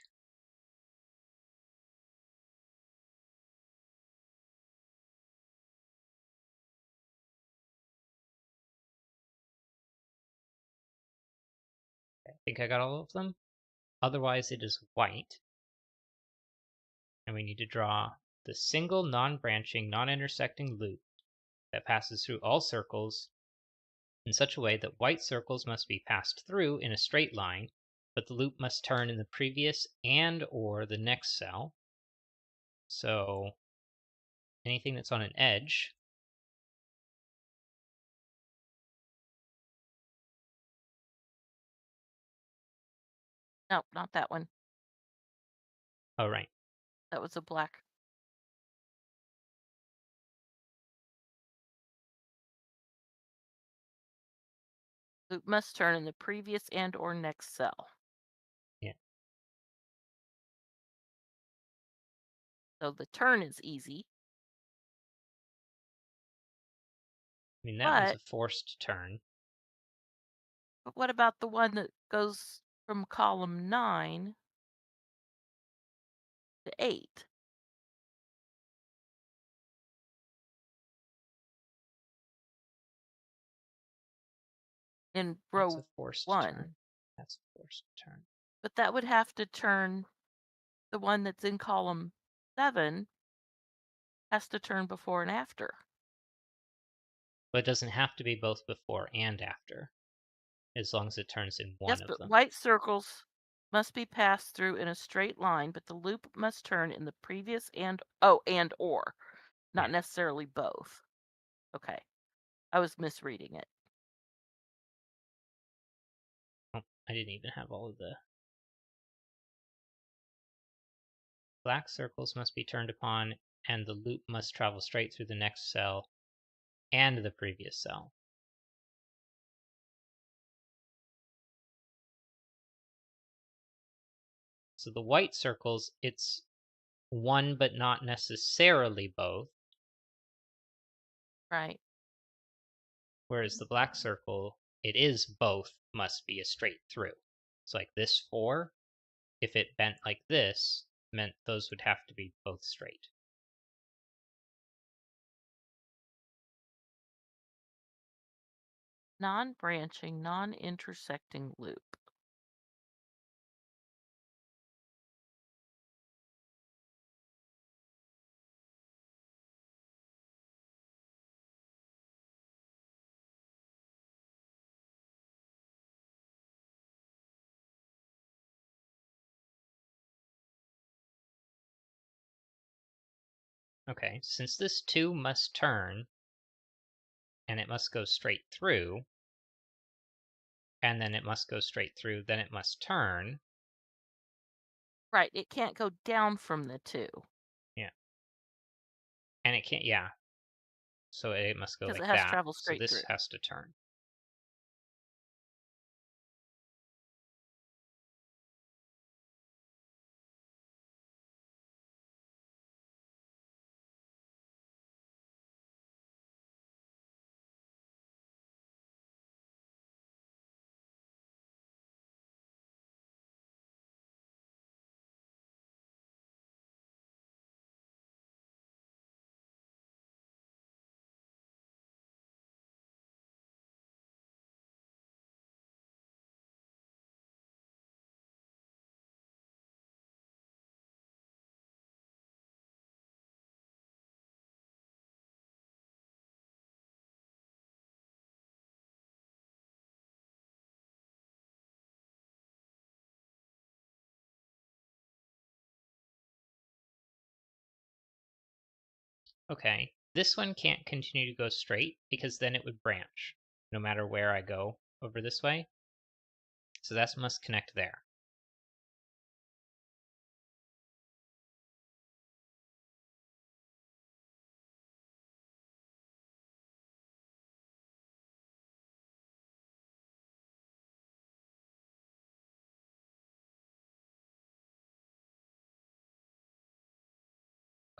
I think I got all of them. Otherwise, it is white. And we need to draw the single non-branching, non-intersecting loop that passes through all circles in such a way that white circles must be passed through in a straight line, but the loop must turn in the previous and or the next cell. So anything that's on an edge Nope, not that one. oh right. That was a black. Loop must turn in the previous and or next cell. Yeah. So the turn is easy. I mean that one's But a forced turn. what about the one that goes from column 9 to 8? In That's a row forced 1. turn. That's a forced turn. But that would have to turn the one that's in column 7 has to turn before and after. But it doesn't have to be both before and after, as long as it turns in Yes, one of but them. white circles must be passed through in a straight line, but the loop must turn in the previous and or, not Yeah. necessarily both. Okay. I was misreading it. Oh, I didn't even have all of the black circles must be turned upon, and the loop must travel straight through the next cell and the previous cell. So the white circles, it's one but not necessarily both, Right. whereas the black circle, it is both must be a straight through. So like this 4, if it bent like this, meant those would have to be both straight. Non-branching, non-intersecting loop. Okay, since this 2 must turn, and it must go straight through, and then it must go straight through, then it must turn. Right. It can't go down from the 2 Yeah. And it can't, yeah. So it must go because it like has to that. travel So straight this through. has to turn. Okay. This one can't continue to go straight because then it would branch no matter where I go over this way. So that must connect there.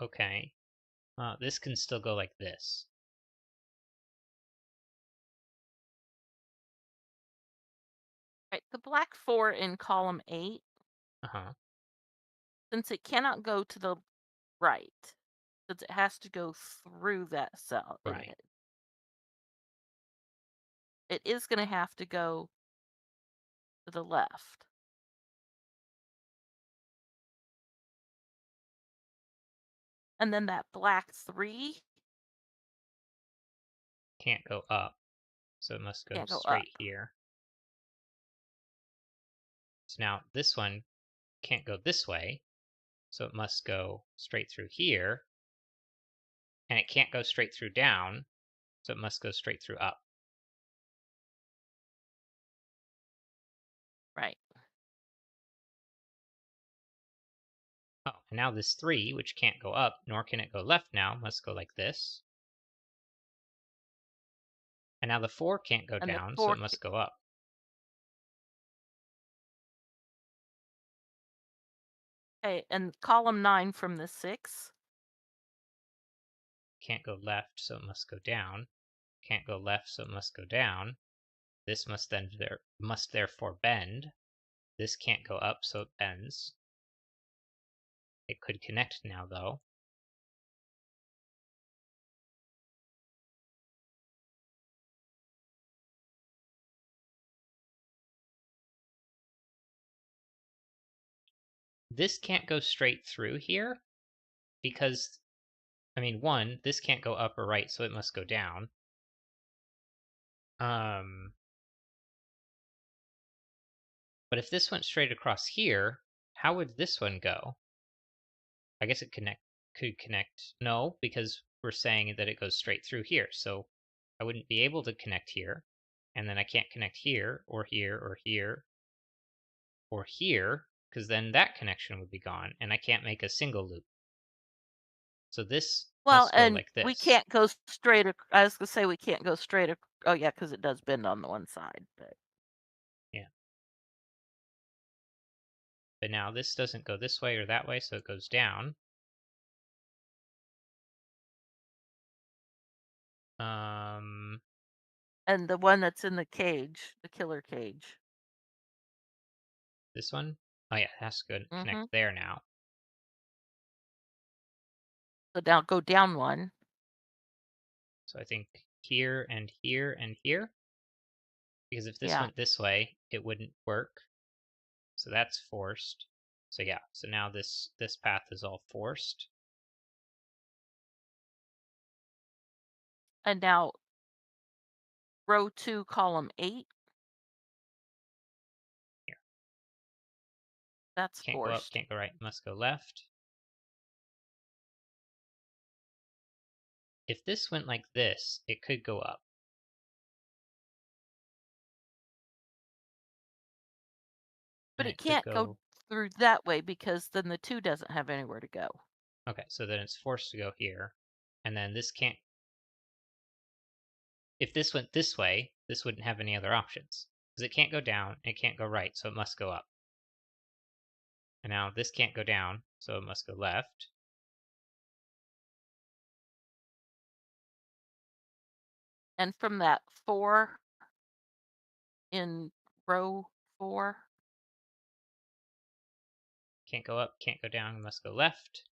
Okay. This can still go like this. Right, the black 4 in column 8, Uh-huh. since it cannot go to the right, since it has to go through that cell in Right. it, it is going to have to go to the left. And then that black 3 Can't go up. So it must go can't go up. straight here. So now this one can't go this way. So it must go straight through here. And it can't go straight through down. So it must go straight through up. Right. Oh, and now this 3, which can't go up, nor can it go left now, must go like this. And now the 4 can't go And the down, so 4 it must go up. okay, and column 9 from the 6. Can't go left, so it must go down. Can't go left, so it must go down. This must therefore bend. This can't go up, so it bends. It could connect now, though. This can't go straight through here because, I mean, one, this can't go up or right, so it must go down. But if this went straight across here, how would this one go? I guess could connect. No, because we're saying that it goes straight through here. So I wouldn't be able to connect here. And then I can't connect here or here or here or here because then that connection would be gone and I can't make a single loop. So this Well, must go and like we this. can't go straight I was going to say we can't go straight oh yeah, cuz it does bend on the one side, but Yeah. But now this doesn't go this way or that way, so it goes down. Um, and the one that's in the cage, the killer cage. this one? Oh yeah, it has to go Mhm. connect there now. So now go down one. So I think here and here and here. Because if this Yeah. went this way, it wouldn't work. So that's forced. So yeah, so now this path is all forced. And now row 2 column 8, Here. that's Can't go up, forced. can't go right, must go left. If this went like this, it could go up. But And it it could can't go go. through that way because then the 2 doesn't have anywhere to go. Okay, so then it's forced to go here. And then this can't. If this went this way, this wouldn't have any other options. Because it can't go down, it can't go right, so it must go up. And now this can't go down, so it must go left. And from that 4 in row 4, Can't go up, can't go down, must go left.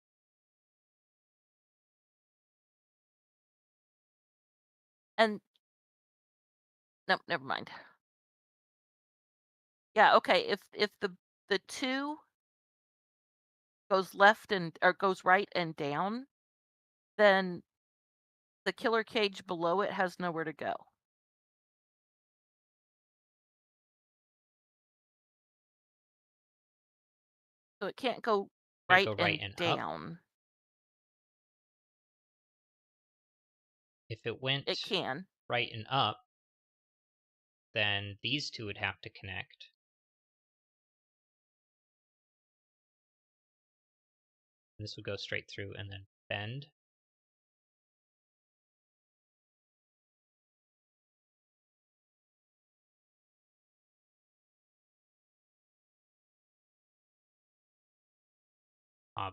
and no, never mind. Yeah, okay, if the 2 goes left and or goes right and down, then the killer cage below it has nowhere to go. So it can't go Can't right go right and and up. down. if it went It can. right and up, then these two would have to connect. This would go straight through and then bend.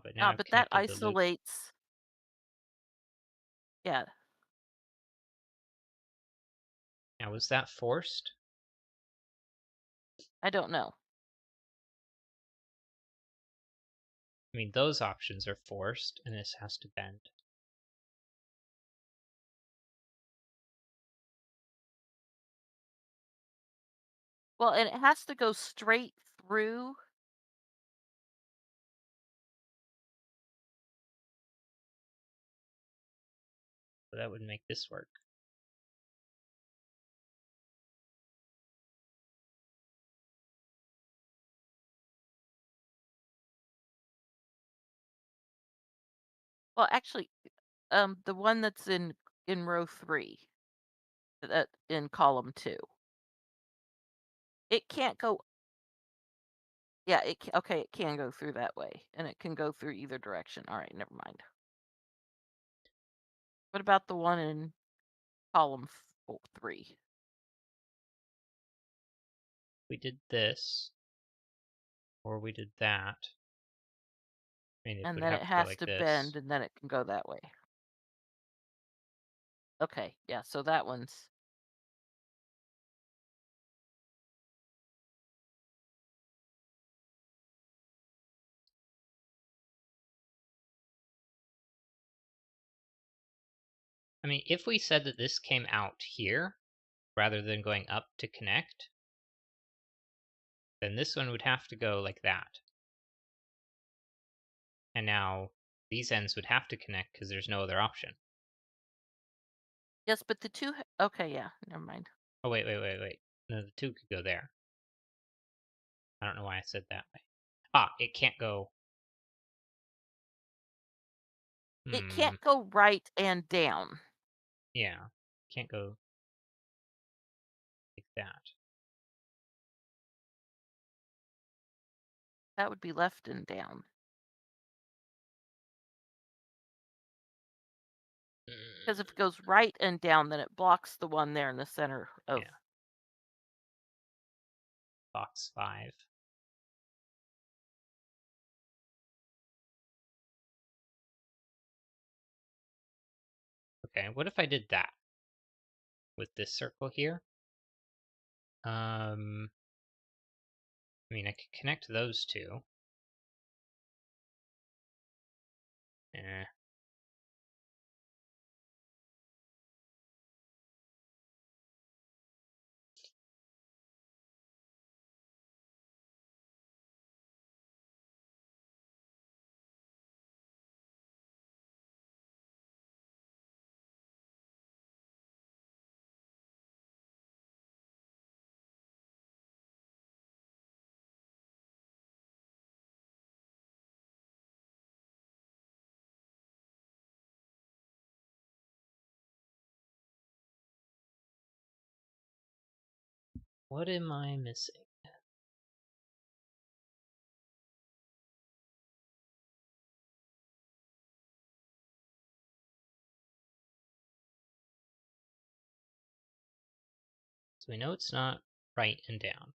But now I've But that connected the loop. isolates. Yeah, Now, was that forced? I don't know. I mean, those options are forced, and this has to bend. Well, and it has to go straight through. So that would make this work. Well, actually, the one that's in row 3, that in column 2, it can't go. Yeah, okay, it can go through that way, and it can go through either direction. All right, never mind. What about the one in column 3? We did this, or we did that. I mean, it And would then have it to go has like to this. bend, and then it can go that way. Okay, yeah, so that one's. I mean, if we said that this came out here, rather than going up to connect, then this one would have to go like that. And now these ends would have to connect because there's no other option. Yes, but the two. Okay, yeah, never mind. Oh, wait. No, the two could go there. I don't know why I said that way. It can't go. It Hmm. can't go right and down. Yeah. Can't go like that. That would be left and down. Because if it goes right and down, then it blocks the one there in the center of. Yeah. Box 5. Okay, what if I did that with this circle here? I mean, I could connect those two. Eh. What am I missing? So we know it's not right and down,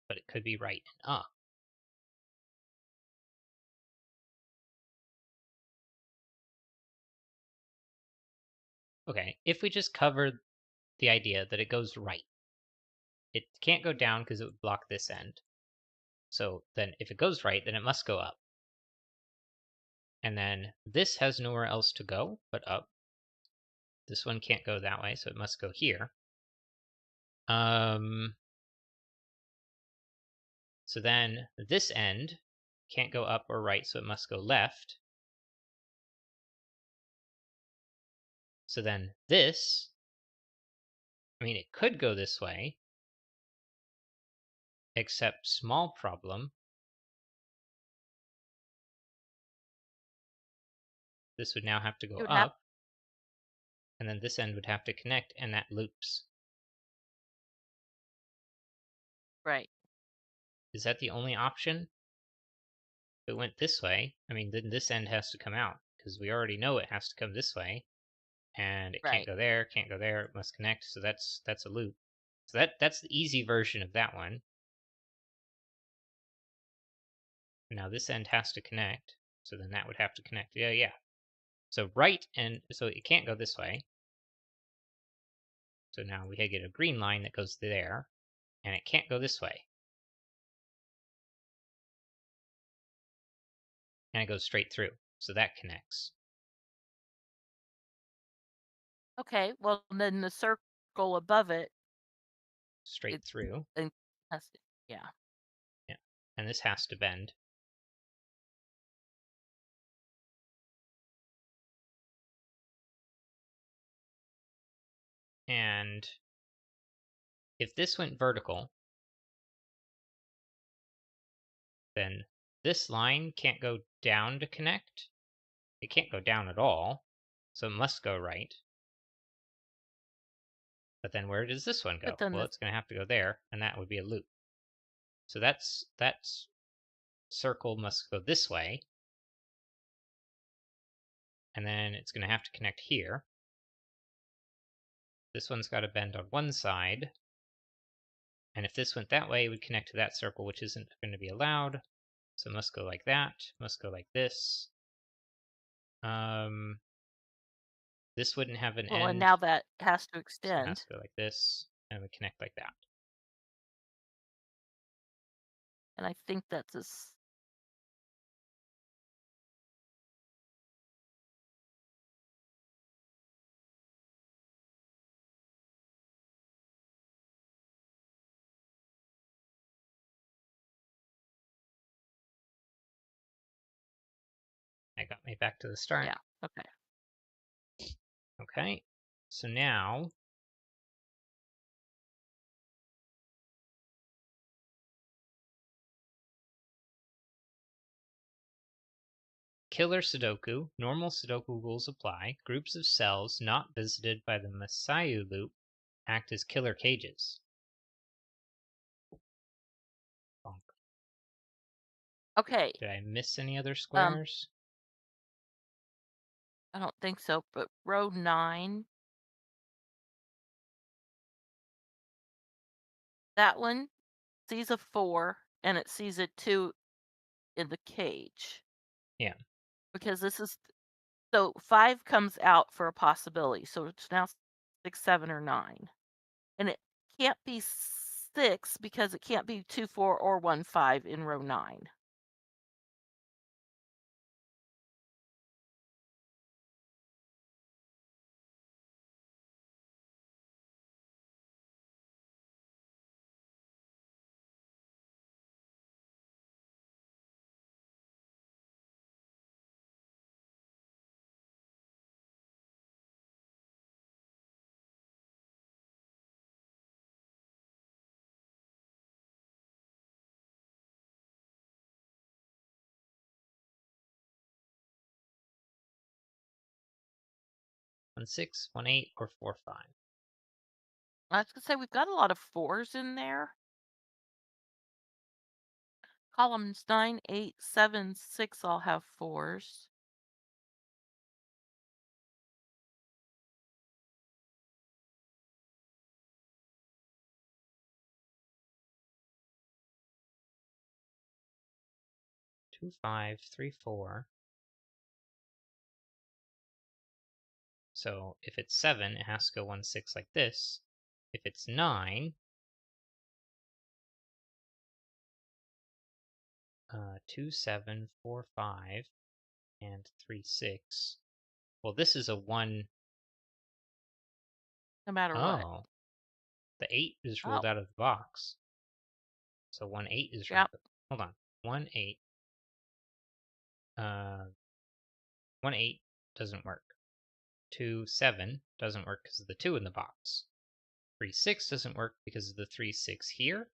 but it could be right and up. Okay, if we just cover the idea that it goes right, it can't go down because it would block this end. So then if it goes right, then it must go up. And then this has nowhere else to go but up. This one can't go that way, so it must go here. So then this end can't go up or right, so it must go left. So then this, I mean, it could go this way, except small problem. This would now have to go You would have up, and then this end would have to connect, and that loops. right, Is that the only option? If it went this way, I mean, then this end has to come out, because we already know it has to come this way, and it can't right. go there, can't go there, it must connect, so that's a loop. So that's the easy version of that one. Now this end has to connect, so then that would have to connect. Yeah, yeah. So right, and so it can't go this way. So now we get a green line that goes there, and it can't go this way. And it goes straight through. So that connects Okay, well, then the circle above it, straight it through. and has to yeah. Yeah. And this has to bend. And if this went vertical, then this line can't go down to connect. It can't go down at all. So it must go right. But then where does this one But go? then Well, the it's going to have to go there, and that would be a loop. So that's circle must go this way, and then it's going to have to connect here. This one's got to bend on one side, and if this went that way, it would connect to that circle, which isn't going to be allowed. So it must go like that, must go like this. Um, this wouldn't have an well, and end, now that has to so it has extend, to go like this, and we connect like that. and I think that's That got me back to the start. yeah, okay. Okay, so now killer Sudoku. Normal Sudoku rules apply. Groups of cells not visited by the Masayu loop act as killer cages. Bonk. Okay, Did I miss any other um, squares? I don't think so, but row 9, that one sees a 4, and it sees a 2 in the cage, Yeah. because this is so 5 comes out for a possibility, so it's now 6, 7, or 9. And it can't be 6 because it can't be 2, 4, or 1, 5 in row 9. One six, 1 8, or 4 5. I was gonna say we've got a lot of 4s in there. Columns 9, 8, 7, 6 all have 4s. 2 5, 3 4. So if it's 7, it has to go 1 6 like this. If it's 9, 2 7, 4 5, and 3 6. Well, this is a 1. No matter what. Oh, the 8 is Oh, ruled out of the box. So 1 8 is yeah, ruled. Hold on. 1 8. Uh, 1 8 doesn't work. 2 7 doesn't work because of the 2 in the box. 3 6 doesn't work because of the 3 6 here.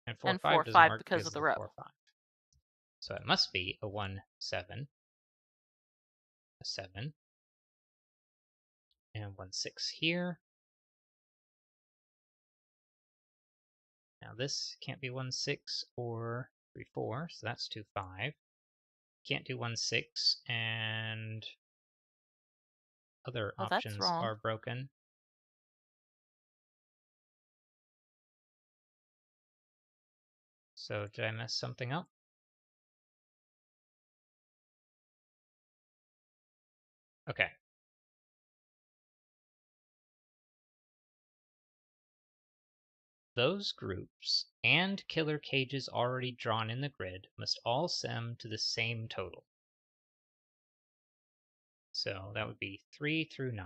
And 4 and 5 4, doesn't 5 work because because of of the the row. 4 5. So it must be a 1 7. a 7, and 1 6 here. Now this can't be 1 6 or 3 4, so that's 2 5. Can't do 1 6, and other Well, that's options wrong. are broken. So did I mess something up? Okay. Those groups and killer cages already drawn in the grid must all sum to the same total. So that would be 3 through 9.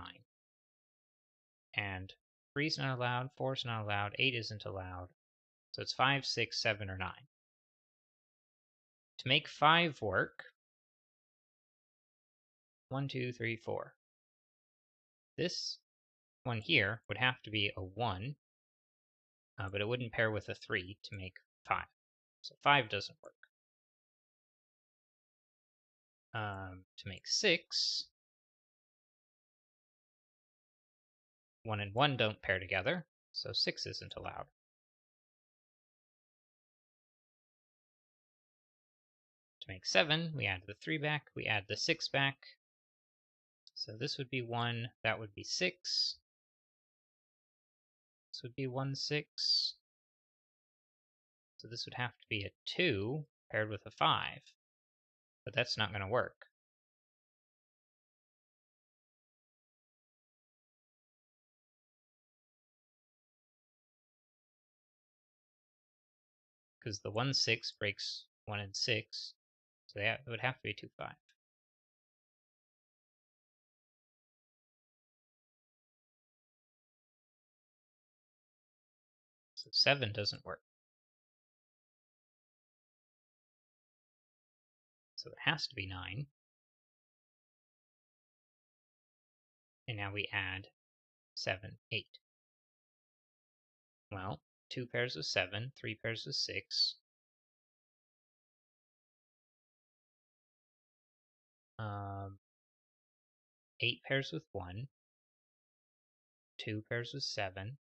And 3 is not allowed, 4 is not allowed, 8 isn't allowed. So it's 5, 6, 7, or 9. To make 5 work, 1, 2, 3, 4. This one here would have to be a 1, but it wouldn't pair with a 3 to make 5. So 5 doesn't work. To make 6, 1 and 1 don't pair together, so 6 isn't allowed. To make 7, we add the 3 back, we add the 6 back. So this would be 1, that would be 6. This would be 1, 6. So this would have to be a 2 paired with a 5. But that's not going to work. Because the 1, 6 breaks 1 and 6. So it would have to be 2, 5. So 7 doesn't work. So it has to be 9. And now we add 7, 8. Well, 2 pairs of 7, 3 pairs of 6. 8 pairs with 1. 2 pairs with 7.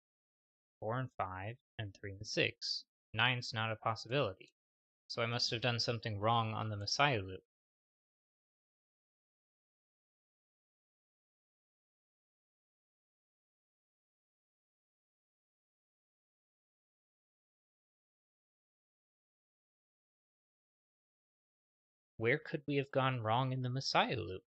4 and 5, and 3 and 6. 9's not a possibility. So I must have done something wrong on the Messiah loop. Where could we have gone wrong in the Messiah loop?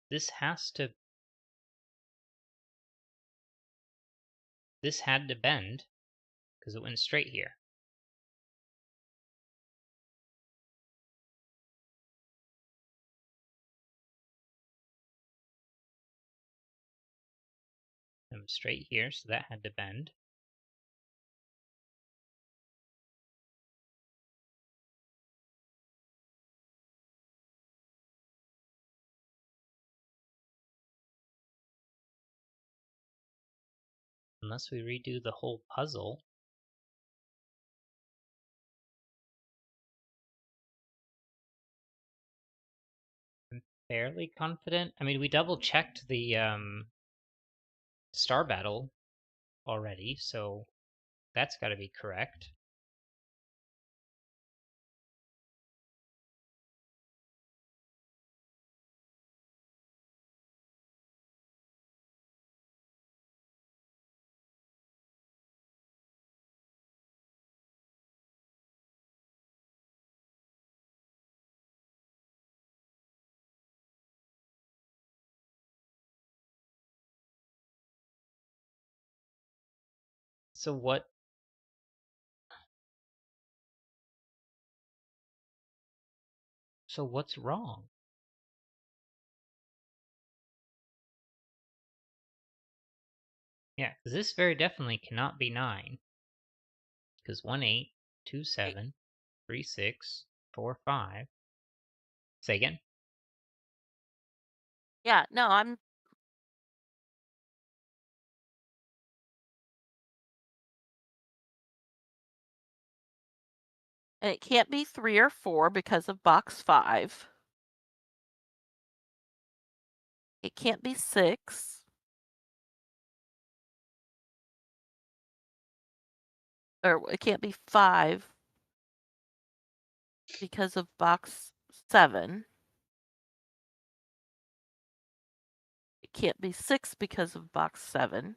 This had to bend because it went straight here. It went straight here, so that had to bend. Unless we redo the whole puzzle. I'm fairly confident. I mean, we double checked the star battle already, so that's got to be correct. So what? So what's wrong? Yeah, because this very definitely cannot be 9. Because 1, 8, 2, Right. 7, 3, 6, 4, 5. Say again? Yeah, no, I'm and it can't be 3 or 4 because of box 5. It can't be 6. Or it can't be 5 because of box 7. It can't be 6 because of box 7.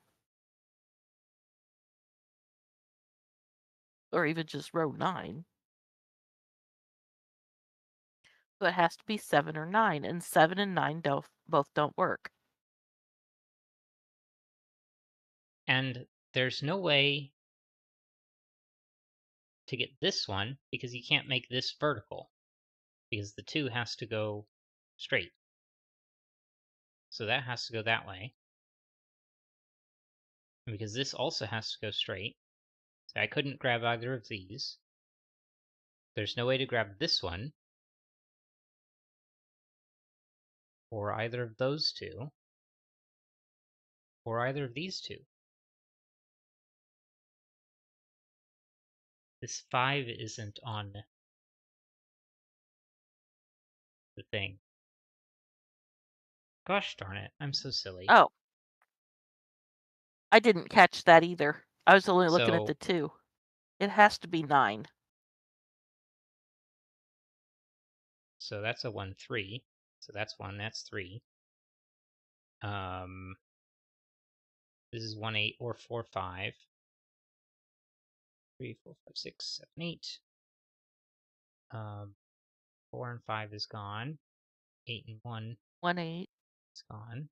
Or even just row 9. So it has to be 7 or 9, and 7 and 9 both don't work. And there's no way to get this one because you can't make this vertical. Because the 2 has to go straight. So that has to go that way. And because this also has to go straight, so I couldn't grab either of these. There's no way to grab this one, or either of those two, or either of these two. This 5 isn't on the thing. Gosh darn it, I'm so silly. Oh, I didn't catch that either. I was only looking at the So 2. It has to be 9. that's a 1, 3. So that's 1, that's 3. This is 1, 8, or 4, 5. 3, 4, 5, 6, 7, 8. 4 and 5 is gone. 8 and 1 1, 8. is gone.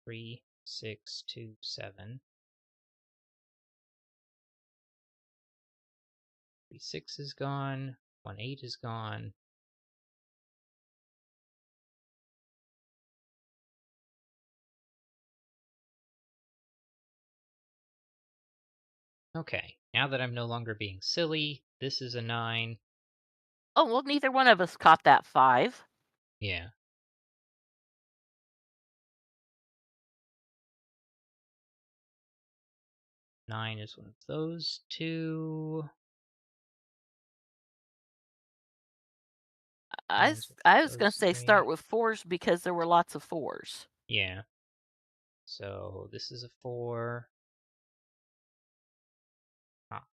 3, 6, 2, 7. 3, 6 is gone. 1, 8 is gone. Okay, now that I'm no longer being silly, this is a 9. Oh, well, neither one of us caught that 5. Yeah. 9 is one of those two. I 9 is s one I of was gonna those say start 3. with 4s because there were lots of 4s. Yeah. So this is a 4.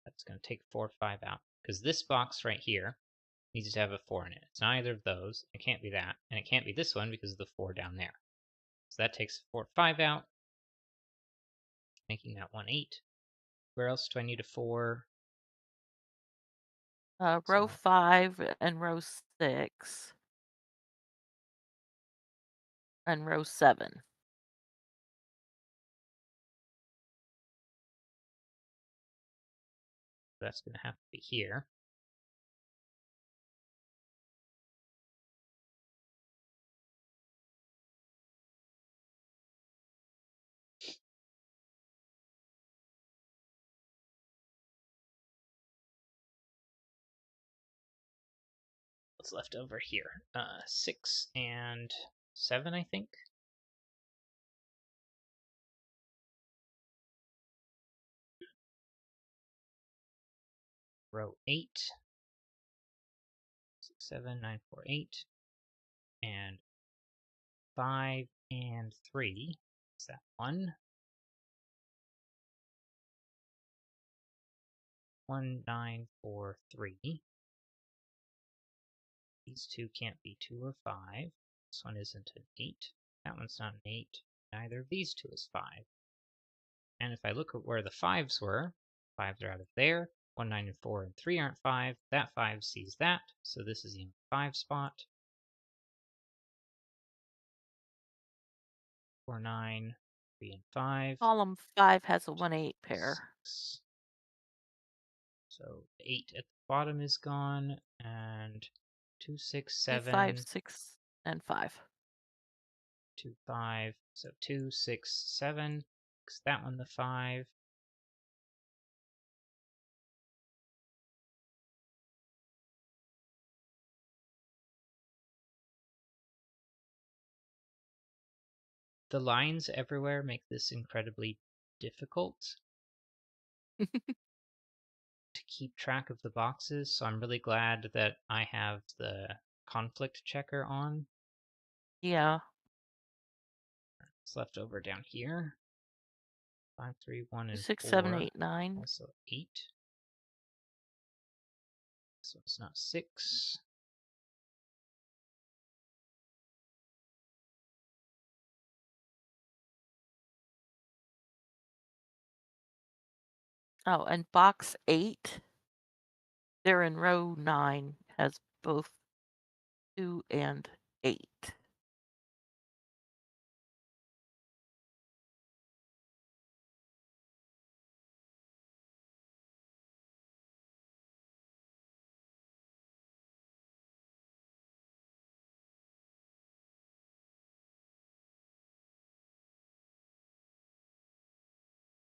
That's going to take 4, 5 out. Because this box right here needs to have a 4 in it. It's not either of those. It can't be that. And it can't be this one because of the 4 down there. So that takes 4, 5 out, making that 1, 8. Where else do I need a 4? Row So 5 and row 6 and row 7. that's going to have to be here. What's left over here? 6 and 7, I think. Row 8. 6, 7, 9, 4, 8. And 5 and 3. Is that 1? 1, 9, 4, 3. These two can't be 2 or 5. This one isn't an 8. That one's not an 8. Neither of these two is 5. And if I look at where the 5s were, 5s are out of there. 1, 9, and 4 and 3 aren't 5. That 5 sees that, so this is in 5 spot. 4, 9. 3 and 5. Column 5 has a 1-8 pair. 6. So 8 at the bottom is gone, and 2, 6, 2, 5, 7, 6, and 5. 2, 5. So 2, 6, 7. Makes that one the 5. The lines everywhere make this incredibly difficult to keep track of the boxes, so I'm really glad that I have the conflict checker on. Yeah. It's left over down here. 5, 3, 1, 2, and 6, 7, 4. 8, 9. Also 8. This one's not 6. Oh, and box 8, they're in row 9, has both 2 and 8.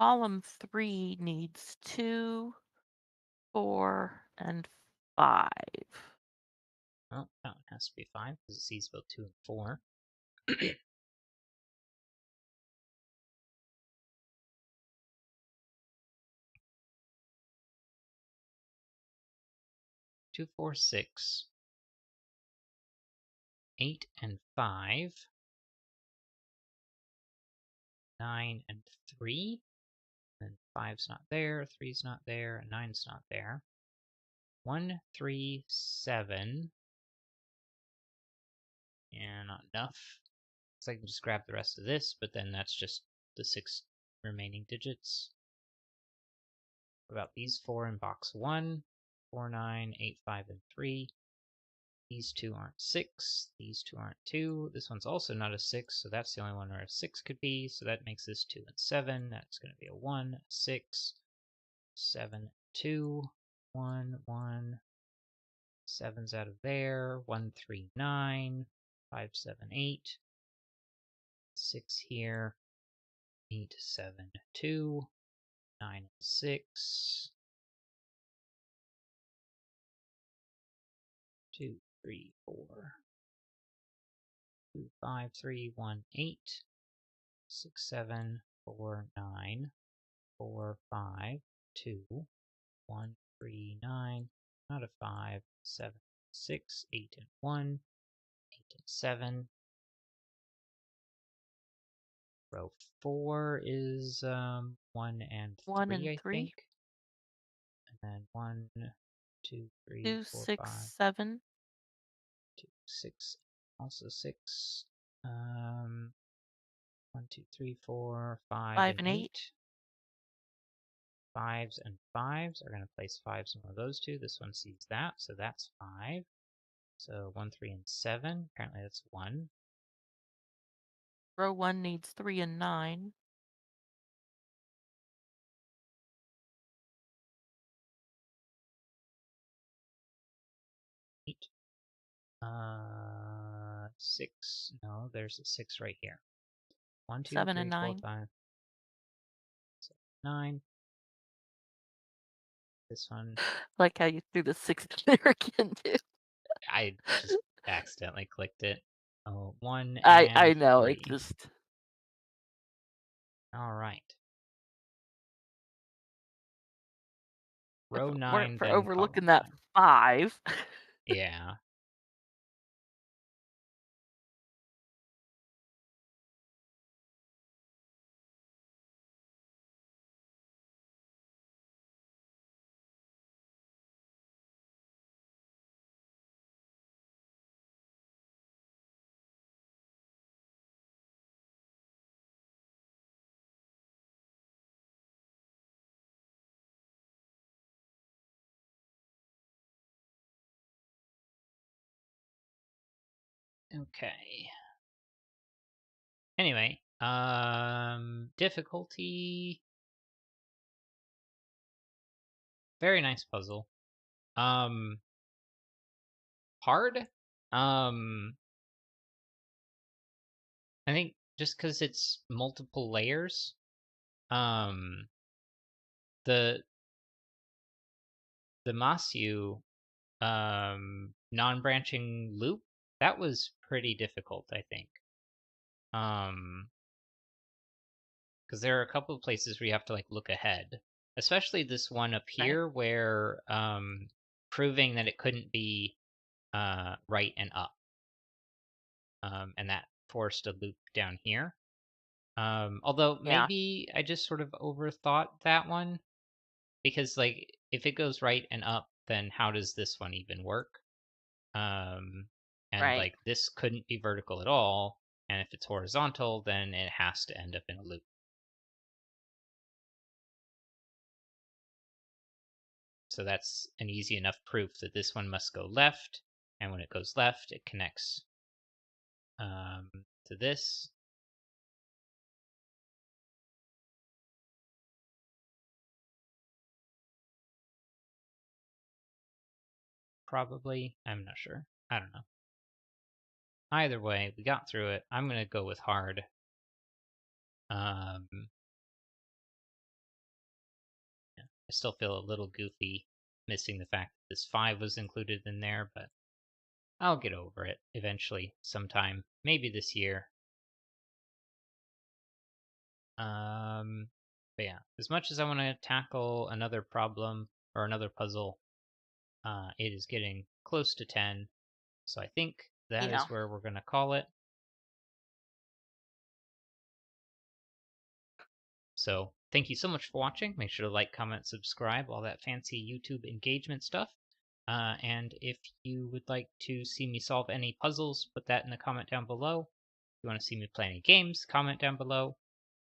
Column 3 needs 2, 4, and 5. Well, that one has to be 5 because it sees both 2 and 4. 2, 4, 6. 8 and 5. 9 and 3. And 5's not there, 3's not there, and 9's not there. 1, 3, 7. And not enough. So I can just grab the rest of this, but then that's just the 6 remaining digits. What about these 4 in box 1? 4, 9, 8, 5, and 3. These 2 aren't 6. These 2 aren't 2. This one's also not a 6, so that's the only one where a 6 could be. So that makes this 2 and 7. That's going to be a 1, a 6, 7, 2, 1, 1. 7's out of there. 1, 3, 9. 5, 7, 8. 6 here. 8, 7, 2. 9 and 6. 2, 3, 4. 2, 5, 3, 1, 8. 6, 7, 4, 9. 4, 5, 2. 1, 3, 9. Not a 5. 7, 6. 8 and 1. 8 and 7. Row 4 is 1 and 1 3, and I 3. think. And then 1, 2, 3, 2, 4, 6, 5, 7. 2, 6, also 6. 1, 2, 3, 4, 5, 5 and and 8. 8. 5s and 5s are going to place 5s in one of those two. This one sees that, so that's 5. So 1, 3, and 7. Apparently that's 1. Row 1 needs 3 and 9. 8. 6. No, there's a 6 right here. 1, 2, 7 and 3, 4, 9. 5, 6, 9. This one, Like how you threw the 6 in there again, too. I just accidentally clicked it. Oh, 1 I and know, it 3. just... All right. If Row it weren't 9, for then column overlooking that 9. 5. Yeah. Okay. Anyway, Difficulty. Very nice puzzle. Um, Hard. Um, I think just because it's multiple layers. Um, the the Masu non-branching loop, that was pretty difficult, I think. Because there are a couple of places where you have to like look ahead, especially this one up Right? here where proving that it couldn't be right and up, and that forced a loop down here. Although Yeah. maybe I just sort of overthought that one because like if it goes right and up, then how does this one even work? Um, and Right. like this couldn't be vertical at all, and if it's horizontal, then it has to end up in a loop. So that's an easy enough proof that this one must go left, and when it goes left, it connects to this. Probably, I'm not sure. I don't know. Either way, we got through it. I'm gonna go with hard. Um, yeah, I still feel a little goofy missing the fact that this 5 was included in there, but I'll get over it eventually, sometime, maybe this year. Um, but yeah, as much as I want to tackle another problem or another puzzle, it is getting close to 10. So I think that Yeah. is where we're going to call it. So thank you so much for watching. Make sure to like, comment, subscribe, all that fancy YouTube engagement stuff. And if you would like to see me solve any puzzles, put that in the comment down below. If you want to see me play any games, comment down below.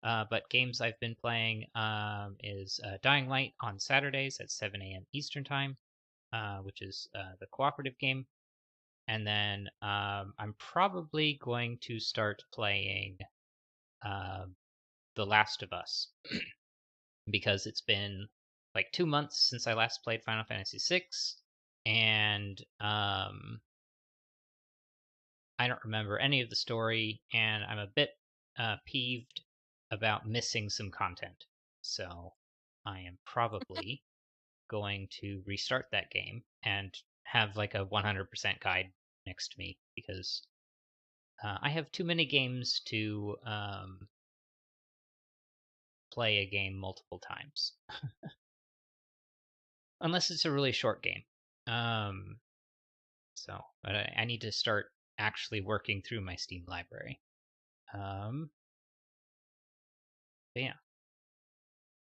But games I've been playing is Dying Light on Saturdays at 7 a.m. Eastern Time, which is the cooperative game. And then I'm probably going to start playing um The Last of Us because it's been like 2 months since I last played Final Fantasy VI, and I don't remember any of the story, and I'm a bit peeved about missing some content. So I am probably going to restart that game and have like a 100% guide next to me because I have too many games to play a game multiple times, unless it's a really short game. Um, but I need to start actually working through my Steam library. Um, but yeah.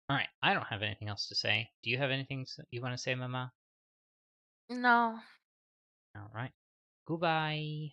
All right. I don't have anything else to say. Do you have anything you want to say, Mama? No. All right. Goodbye.